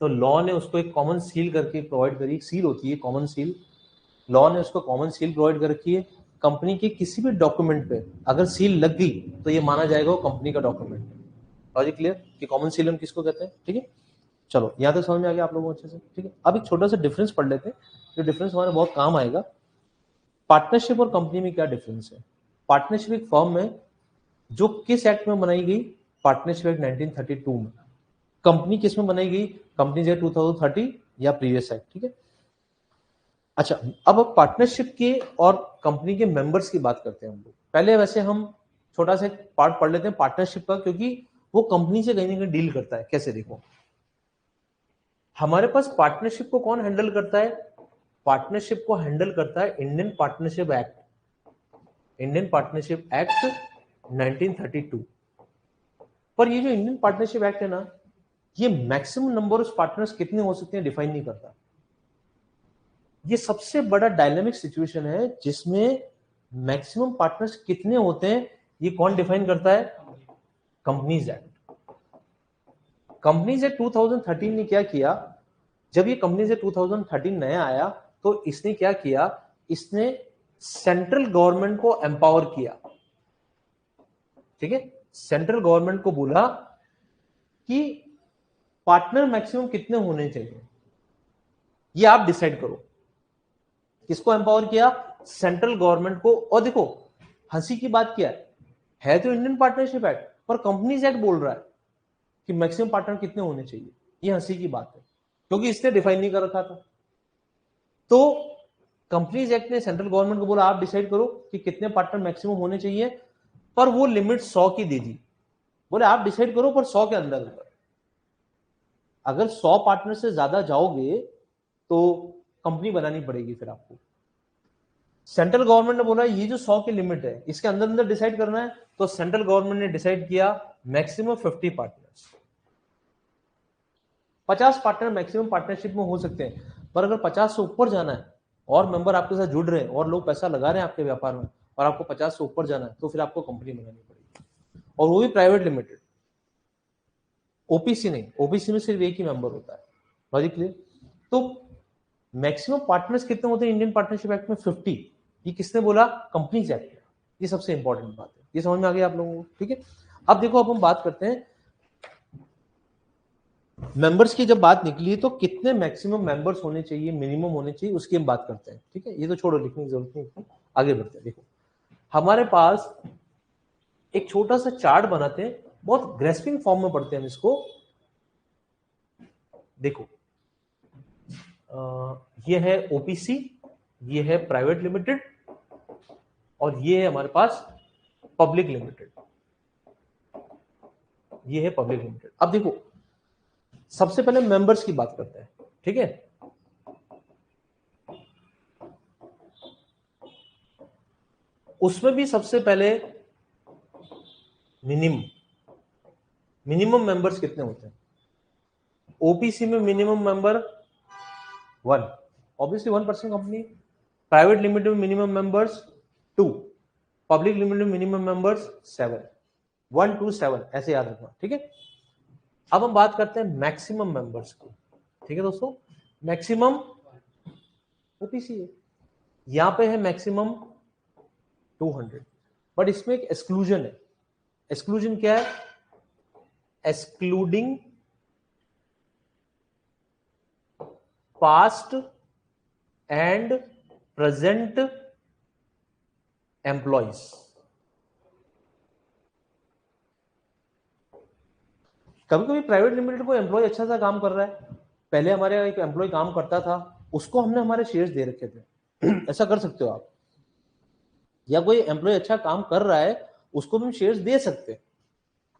तो लॉ ने उसको एक कॉमन सील करके प्रोवाइड करी। सील होती है कॉमन सील, लॉ ने उसको कॉमन सील प्रोवाइड कर रखी है। कंपनी के किसी भी डॉक्यूमेंट पे अगर सील लग गई तो ये माना जाएगा वो कंपनी का डॉक्यूमेंट है। लॉजिक क्लियर कि कॉमन सील हम किसको कहते हैं? ठीक है, चलो यहाँ तक समझ में आ गया आप लोगों को अच्छे से? ठीक है, अब एक छोटा सा डिफरेंस पढ़ लेते हैं, जो डिफरेंस हमारे बहुत काम आएगा। पार्टनरशिप और कंपनी में क्या डिफरेंस है? पार्टनरशिप एक फर्म में जो किस एक्ट में बनाई गई? पार्टनरशिप एक्ट 1932 में। कंपनी किस में बनाई गई? कंपनी एक्ट 2030 या प्रीवियस एक्ट। ठीक है, अच्छा अब पार्टनरशिप के और कंपनी के मेंबर्स की बात करते हैं हम लोग। पहले वैसे हम छोटा सा पार्ट पढ़ लेते हैं पार्टनरशिप का, क्योंकि वो कंपनी से कहीं ना कहीं डील करता है। कैसे? देखो हमारे पास पार्टनरशिप को कौन हैंडल करता है? पार्टनरशिप को हैंडल करता है Indian partnership act, Indian partnership act 1932। पर ये जो इंडियन पार्टनरशिप एक्ट है ना, ये मैक्सिमम नंबर ऑफ पार्टनर्स कितने हो सकते हैं डिफाइन नहीं करता। ये सबसे बड़ा डायनामिक सिचुएशन है जिसमें मैक्सिमम पार्टनर्स कितने होते हैं ये कौन डिफाइन करता है? Companies act. कंपनीज एक्ट 2013 ने क्या किया? जब ये कंपनीज एक्ट 2013 नया आया तो इसने क्या किया? इसने सेंट्रल गवर्नमेंट को एम्पावर किया। ठीक है, सेंट्रल गवर्नमेंट को बोला कि पार्टनर मैक्सिमम कितने होने चाहिए, ये आप डिसाइड करो। किसको एम्पावर किया? सेंट्रल गवर्नमेंट को। और देखो हंसी की बात क्या है तो इंडियन पार्टनरशिप एक्ट, पर कंपनीज एक्ट बोल रहा है कि मैक्सिमम पार्टनर कितने होने चाहिए। ये हंसी की बात है, क्योंकि इसने डिफाइन नहीं कर रखा था। तो कंपनीज एक्ट ने सेंट्रल गवर्नमेंट को बोला आप डिसाइड करो कि कितने पार्टनर मैक्सिमम होने चाहिए, पर वो लिमिट 100 की दे दी। बोले आप डिसाइड करो पर 100 के अंदर। अगर 100 पार्टनर से ज्यादा जाओगे तो कंपनी बनानी पड़ेगी फिर आपको। सेंट्रल गवर्नमेंट ने बोला ये जो 100 की लिमिट है इसके अंदर अंदर डिसाइड करना है, तो सेंट्रल गवर्नमेंट ने डिसाइड किया maximum 50 partners. 50 partner maximum partnership में हो सकते हैं, पर अगर 50 से ऊपर जाना है और मेंबर आपके साथ जुड़ रहे हैं और लोग पैसा लगा रहे हैं आपके व्यापार में और आपको 50 से ऊपर जाना है, तो फिर आपको कंपनी बनानी पड़ेगी, और वो भी प्राइवेट लिमिटेड। ओपीसी नहीं, ओपीसी में सिर्फ एक ही मेंबर होता है। Logic clear? तो मैक्सिमम पार्टनर्स कितने होते हैं इंडियन पार्टनरशिप एक्ट में? 50। ये किसने बोला? कंपनीज एक्ट में। ये सबसे इंपॉर्टेंट बात है, ये समझ में आ गया आप लोगों को? ठीक है, अब देखो, अब हम बात करते हैं मेंबर्स की। जब बात निकली तो कितने मैक्सिमम मेंबर्स होने चाहिए, मिनिमम होने चाहिए, उसकी हम बात करते हैं। ठीक है, ये तो छोड़ो, लिखने की जरूरत नहीं, आगे बढ़ते हैं। देखो हमारे पास एक छोटा सा चार्ट बनाते हैं, बहुत ग्रेस्पिंग फॉर्म में पढ़ते हैं हम इसको। देखो ये है ओपीसी, ये है प्राइवेट लिमिटेड, और ये है हमारे पास पब्लिक लिमिटेड। ये है पब्लिक लिमिटेड। अब देखो सबसे पहले मेंबर्स की बात करते हैं। ठीक है, उसमें भी सबसे पहले मिनिमम मेंबर्स कितने होते हैं? ओपीसी में minimum member 1, obviously 1% company. Private limited में मिनिमम मेंबर्स 2, पब्लिक लिमिटेड में मिनिमम मेंबर्स 7, 1 to 7 ऐसे याद रखना। ठीक है, अब हम बात करते हैं मैक्सिमम मेंबर्स की। ठीक है दोस्तों, मैक्सिमम ओपीसी है, यहां पे है मैक्सिमम 200, बट इसमें एक एक्सक्लूजन है। एक्सक्लूजन क्या है? Excluding past and present employees. कभी कभी प्राइवेट लिमिटेड को एम्प्लॉय अच्छा सा काम कर रहा है, पहले हमारे एक एम्प्लॉय काम करता था, उसको हमने हमारे शेयर्स दे रखे थे ऐसा कर सकते हो आप, या कोई एम्प्लॉय अच्छा काम कर रहा है उसको भी हम शेयर्स दे सकते हैं।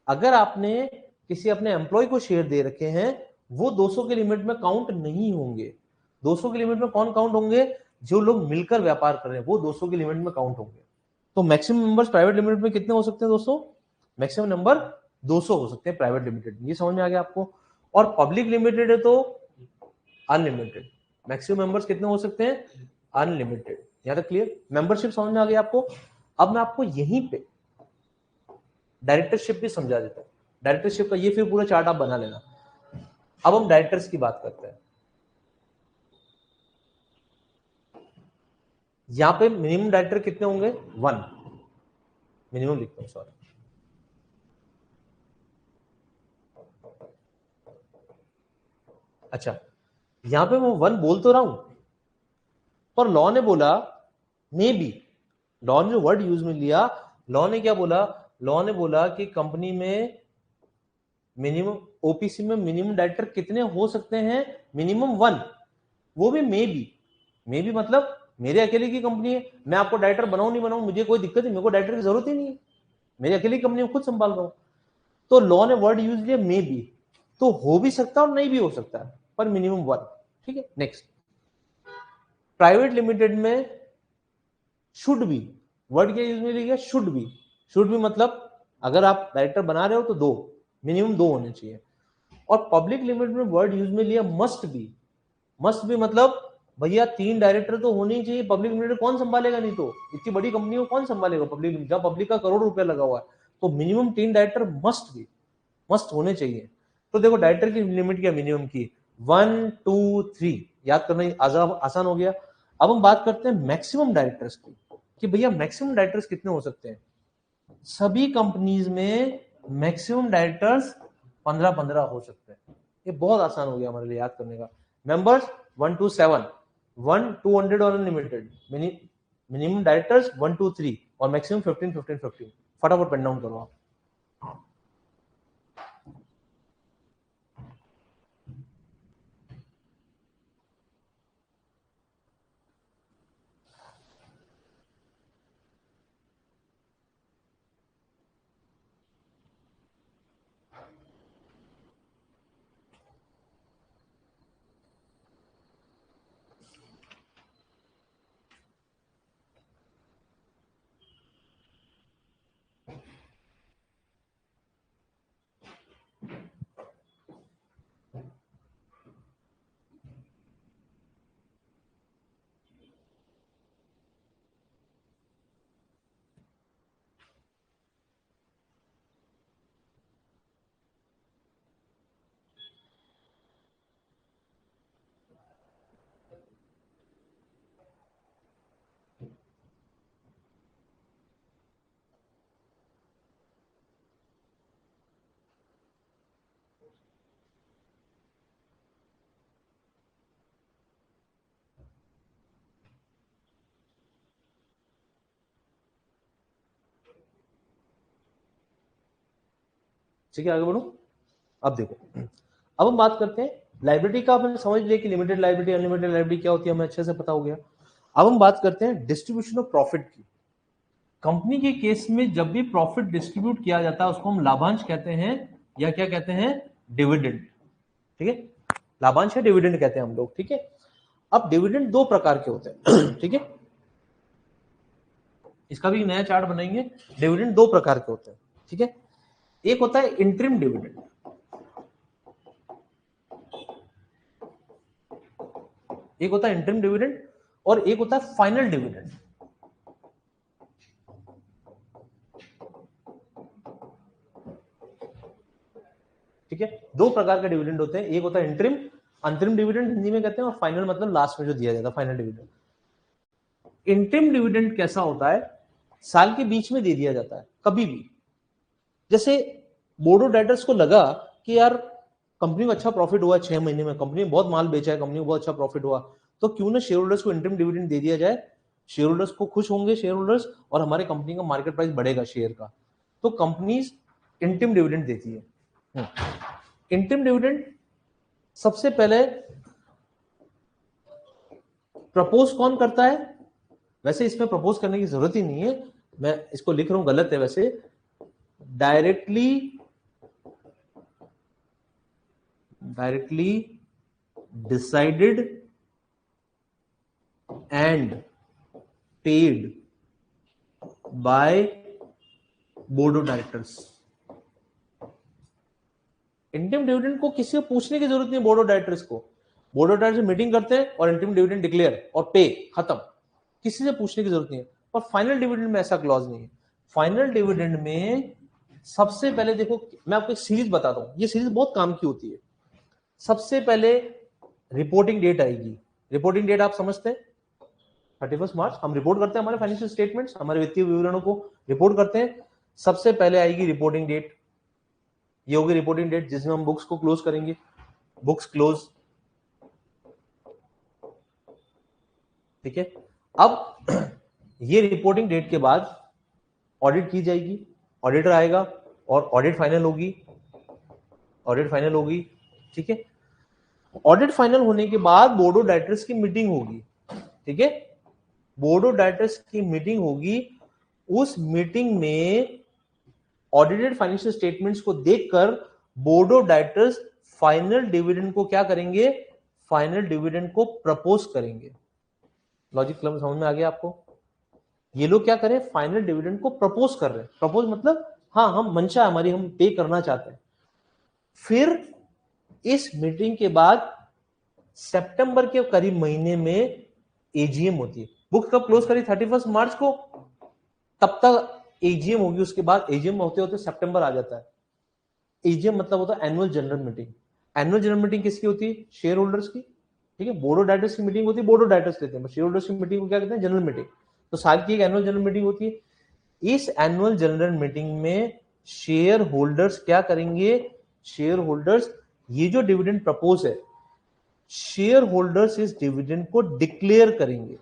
अगर आपने किसी अपने एम्प्लॉय को शेयर दे रखे हैं, वो 200 की लिमिट में काउंट नहीं होंगे। 200 की लिमिट में कौन काउंट होंगे? जो लोग मिलकर व्यापार कर रहे हैं, वो 200 की लिमिट में काउंट होंगे। तो मैक्सिमम मेंबर्स प्राइवेट लिमिटेड में कितने हो सकते हैं दोस्तों? मैक्सिमम नंबर 200 हो सकते हैं प्राइवेट लिमिटेड। ये समझ में आ गया आपको? और पब्लिक लिमिटेड है तो अनलिमिटेड। मैक्सिमम मेंबर्स कितने हो सकते हैं? अनलिमिटेड। यहां तक क्लियर? मेंबरशिप समझ में आ गया आपको? अब मैं आपको यहीं पे डायरेक्टरशिप भी समझा देता हूं। डायरेक्टरशिप का ये फिर पूरा चार्ट आप बना लेना। अब हम डायरेक्टर्स की बात करते हैं। यहां पे मिनिमम डायरेक्टर कितने होंगे? 1 मिनिमम लिखता हूं, सॉरी। अच्छा, यहां पे मैं 1 बोल तो रहा हूं, पर लॉ ने बोला मे बी, लॉ ने जो वर्ड यूज में लिया, लॉ ने क्या बोला? लॉ ने बोला कि कंपनी में मिनिमम, ओपीसी में मिनिमम डायरेक्टर कितने हो सकते हैं? मिनिमम 1, वो भी मे बी मतलब मेरे अकेले की कंपनी है, मैं आपको डायरेक्टर बनाऊं नहीं बनाऊं मुझे कोई दिक्कत नहीं, मेरे को डायरेक्टर की जरूरत ही नहीं है, मेरी अकेली कंपनी में खुद संभाल रहा हूं। तो लॉ ने वर्ड यूज किया मे बी, तो हो भी सकता है और नहीं भी हो सकता है, पर मिनिमम 1। ठीक है, नेक्स्ट। प्राइवेट लिमिटेड में शुड बी, वर्ड क्या यूज में लिया? Should be. शुड बी मतलब अगर आप डायरेक्टर बना रहे हो तो 2, मिनिमम 2 होने चाहिए। और पब्लिक लिमिटेड में वर्ड यूज में लिया मस्ट बी। मस्ट बी मतलब भैया 3 डायरेक्टर तो होने ही चाहिए, पब्लिक लिमिटेड कौन संभालेगा? नहीं तो इतनी बड़ी कंपनी को कौन संभालेगा पब्लिक लिमिटेड, जब पब्लिक का करोड़ रुपया लगा हुआ है। तो minimum 3 director must be, must होने चाहिए। तो देखो डायरेक्टर की लिमिट क्या मिनिमम की? 1 2 3, याद करना आसान हो गया। अब हम बात करते हैं मैक्सिमम डायरेक्टर्स की, कि भैया मैक्सिमम डायरेक्टर्स कितने हो सकते हैं? सभी कंपनीज में मैक्सिमम डायरेक्टर्स 15-15 हो सकते हैं। ये बहुत आसान हो गया हमारे लिए याद करने का। मेंबर्स 1 to 7, 1 200 और अनलिमिटेड। मिनिमम डायरेक्टर्स 1 2 3 और मैक्सिमम 15-15-15। फटाफट पेन डाउन करो आप। ठीक है, आगे बढ़ो। अब देखो, अब हम बात करते हैं लाइबिलिटी का। आपने समझ लिया कि लिमिटेड लाइबिलिटी, अनलिमिटेड लाइबिलिटी क्या होती है, हमें अच्छे से पता हो गया। अब हम बात करते हैं डिस्ट्रीब्यूशन ऑफ प्रॉफिट की। कंपनी के केस में जब भी प्रॉफिट डिस्ट्रीब्यूट किया जाता है उसको हम लाभांश कहते हैं, या क्या कहते हैं, डिविडेंड। ठीक है, लाभांश है डिविडेंड कहते हैं हम लोग। ठीक है, अब डिविडेंड दो प्रकार के होते हैं। ठीक है, इसका भी नया चार्ट बनाएंगे। डिविडेंड दो प्रकार के होते हैं। ठीक है, एक होता है इंटरिम डिविडेंड, एक होता है इंटरिम डिविडेंड और एक होता है फाइनल डिविडेंड। ठीक है, दो प्रकार के डिविडेंड होते हैं, एक होता है इंटरिम, अंतरिम डिविडेंड हिंदी में कहते हैं, और फाइनल मतलब लास्ट में जो दिया जाता है, फाइनल डिविडेंड। इंटरिम डिविडेंड कैसा होता है, साल के बीच में दे दिया जाता है कभी भी। जैसे बोर्ड ऑफ डायरेक्टर्स को लगा कि यार कंपनी को अच्छा प्रॉफिट हुआ 6 महीने में, कंपनी ने बहुत माल बेचा है, कंपनी को बहुत अच्छा प्रॉफिट हुआ, तो क्यों ना शेयर होल्डर्स को इंटरिम डिविडेंड दे दिया जाए। शेयर होल्डर्स को खुश होंगे शेयर होल्डर्स, और हमारे कंपनी का मार्केट प्राइस बढ़ेगा शेयर का, तो कंपनी इंटरिम डिविडेंड देती है। इंटरिम डिविडेंड सबसे पहले प्रपोज कौन करता है, वैसे इसमें प्रपोज करने की जरूरत ही नहीं है, मैं इसको लिख रहा हूं गलत है वैसे, directly decided and paid by board of directors. Interim dividend को किसी को पूछने की जरूरत नहीं है, बोर्ड ऑफ डायरेक्टर्स को। बोर्ड ऑफ डायरेक्टर्स मीटिंग करते हैं और इंटरिम डिविडेंड डिक्लेयर और पे, खत्म, किसी से पूछने की जरूरत नहीं है। पर फाइनल डिविडेंड में ऐसा क्लॉज नहीं है। फाइनल डिविडेंड में सबसे पहले देखो, मैं आपको एक सीरीज बताता हूं, ये सीरीज बहुत काम की होती है। सबसे पहले रिपोर्टिंग डेट आएगी। रिपोर्टिंग डेट आप समझते हैं, 31 मार्च हम रिपोर्ट करते हैं, हमारे फाइनेंशियल स्टेटमेंट्स, हमारे वित्तीय विवरणों को रिपोर्ट करते हैं। सबसे पहले आएगी रिपोर्टिंग डेट, ये होगी रिपोर्टिंग डेट जिसमें हम बुक्स को क्लोज करेंगे, बुक्स क्लोज। ठीक है, अब ये रिपोर्टिंग डेट के बाद ऑडिट की जाएगी, ऑडिटर आएगा और ऑडिट फाइनल होगी, ऑडिट फाइनल होगी। ठीक है, ऑडिट फाइनल होने के बाद बोर्ड ऑफ डायरेक्टर्स की मीटिंग होगी। ठीक है, बोर्ड ऑफ डायरेक्टर्स की मीटिंग होगी, उस मीटिंग में ऑडिटेड फाइनेंशियल स्टेटमेंट्स को देखकर board of directors final dividend को क्या करेंगे, फाइनल डिविडेंड को प्रपोज करेंगे। लॉजिक समझ में आ गया आपको? ये लोग क्या करें, फाइनल डिविडेंड को प्रपोज कर रहे हैं। प्रपोज मतलब हाँ, हम मंशा हमारी, हम पे करना चाहते हैं। फिर इस मीटिंग के बाद सितंबर के करीब महीने में एजीएम होती है। बुक कब क्लोज करी, 31 मार्च को, तब तक एजीएम होगी। उसके बाद एजीएम होते होते सितंबर आ जाता है। एजीएम मतलब होता है annual general meeting. Annual general meeting किसकी होती है, शेयर होल्डर्स की। ठीक है, बोर्ड ऑफ डायरेक्टर्स की मीटिंग होती है, बोर्ड ऑफ डायरेक्टर्स लेते हैं, शेयर होल्डर्स की मीटिंग को क्या कहते हैं, जनरल मीटिंग। तो साल की एक एनुअल जनरल मीटिंग होती है। इस एनुअल जनरल मीटिंग में शेयर होल्डर्स क्या करेंगे, शेयर होल्डर्स ये जो डिविडेंड प्रपोज है, शेयर होल्डर्स इस डिविडेंड को डिक्लेयर करेंगे।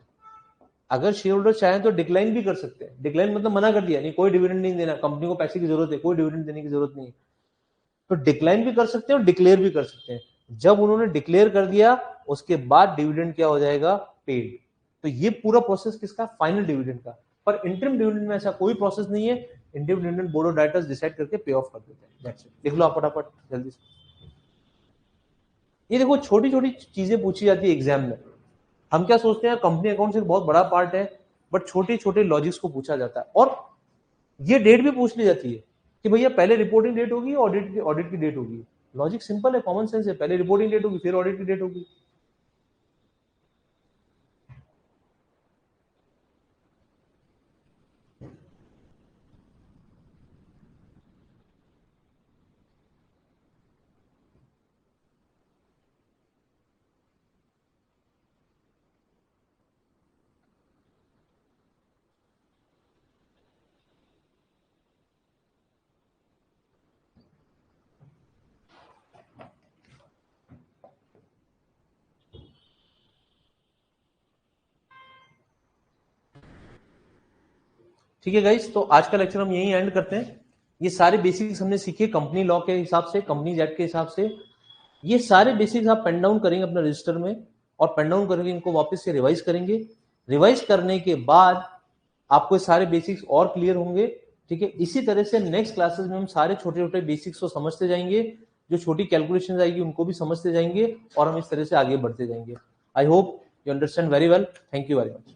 अगर शेयर होल्डर चाहें तो डिक्लाइन भी कर सकते हैं। डिक्लाइन मतलब मना कर दिया, नहीं कोई डिविडेंड नहीं देना, कंपनी को पैसे की जरूरत है, कोई डिविडेंड देने की जरूरत नहीं है, तो डिक्लाइन भी कर सकते हैं और डिक्लेयर भी कर सकते हैं। जब उन्होंने डिक्लेयर कर दिया उसके बाद डिविडेंड क्या हो जाएगा, पेड। तो ये पूरा प्रोसेस किसका, फाइनल डिविडेंड का। पर इंटरिम डिविडेंड में ऐसा कोई प्रोसेस नहीं है। Interim dividend board of directors decide करके पे ऑफ कर देते हैं। That's it. लिख लो आप फटाफट जल्दी से। ये देखो छोटी छोटी चीजें पूछी जाती है एग्जाम में। हम क्या सोचते हैं कंपनी अकाउंट से बहुत बड़ा पार्ट है, बट छोटे छोटे लॉजिक्स को पूछा जाता है। और ये डेट भी पूछ ली जाती है कि भैया पहले रिपोर्टिंग डेट होगी, ऑडिट की डेट होगी। लॉजिक सिंपल है, कॉमन सेंस है, पहले रिपोर्टिंग डेट होगी फिर ऑडिट की डेट होगी। ठीक है गाइस, तो आज का लेक्चर हम यहीं एंड करते हैं। ये सारे बेसिक्स हमने सीखे कंपनी लॉ के हिसाब से, कंपनी एक्ट के हिसाब से। ये सारे बेसिक्स आप पेन डाउन करेंगे अपने रजिस्टर में, और पेन डाउन करके इनको वापस से रिवाइज करेंगे। रिवाइज करने के बाद आपको सारे बेसिक्स और क्लियर होंगे, ठीक है। इसी तरह से नेक्स्ट क्लासेस में हम सारे छोटे छोटे बेसिक्स को समझते जाएंगे, जो छोटी कैलकुलेशन आएगी उनको भी समझते जाएंगे, और हम इस तरह से आगे बढ़ते जाएंगे। I hope you understand very well. Thank you very much.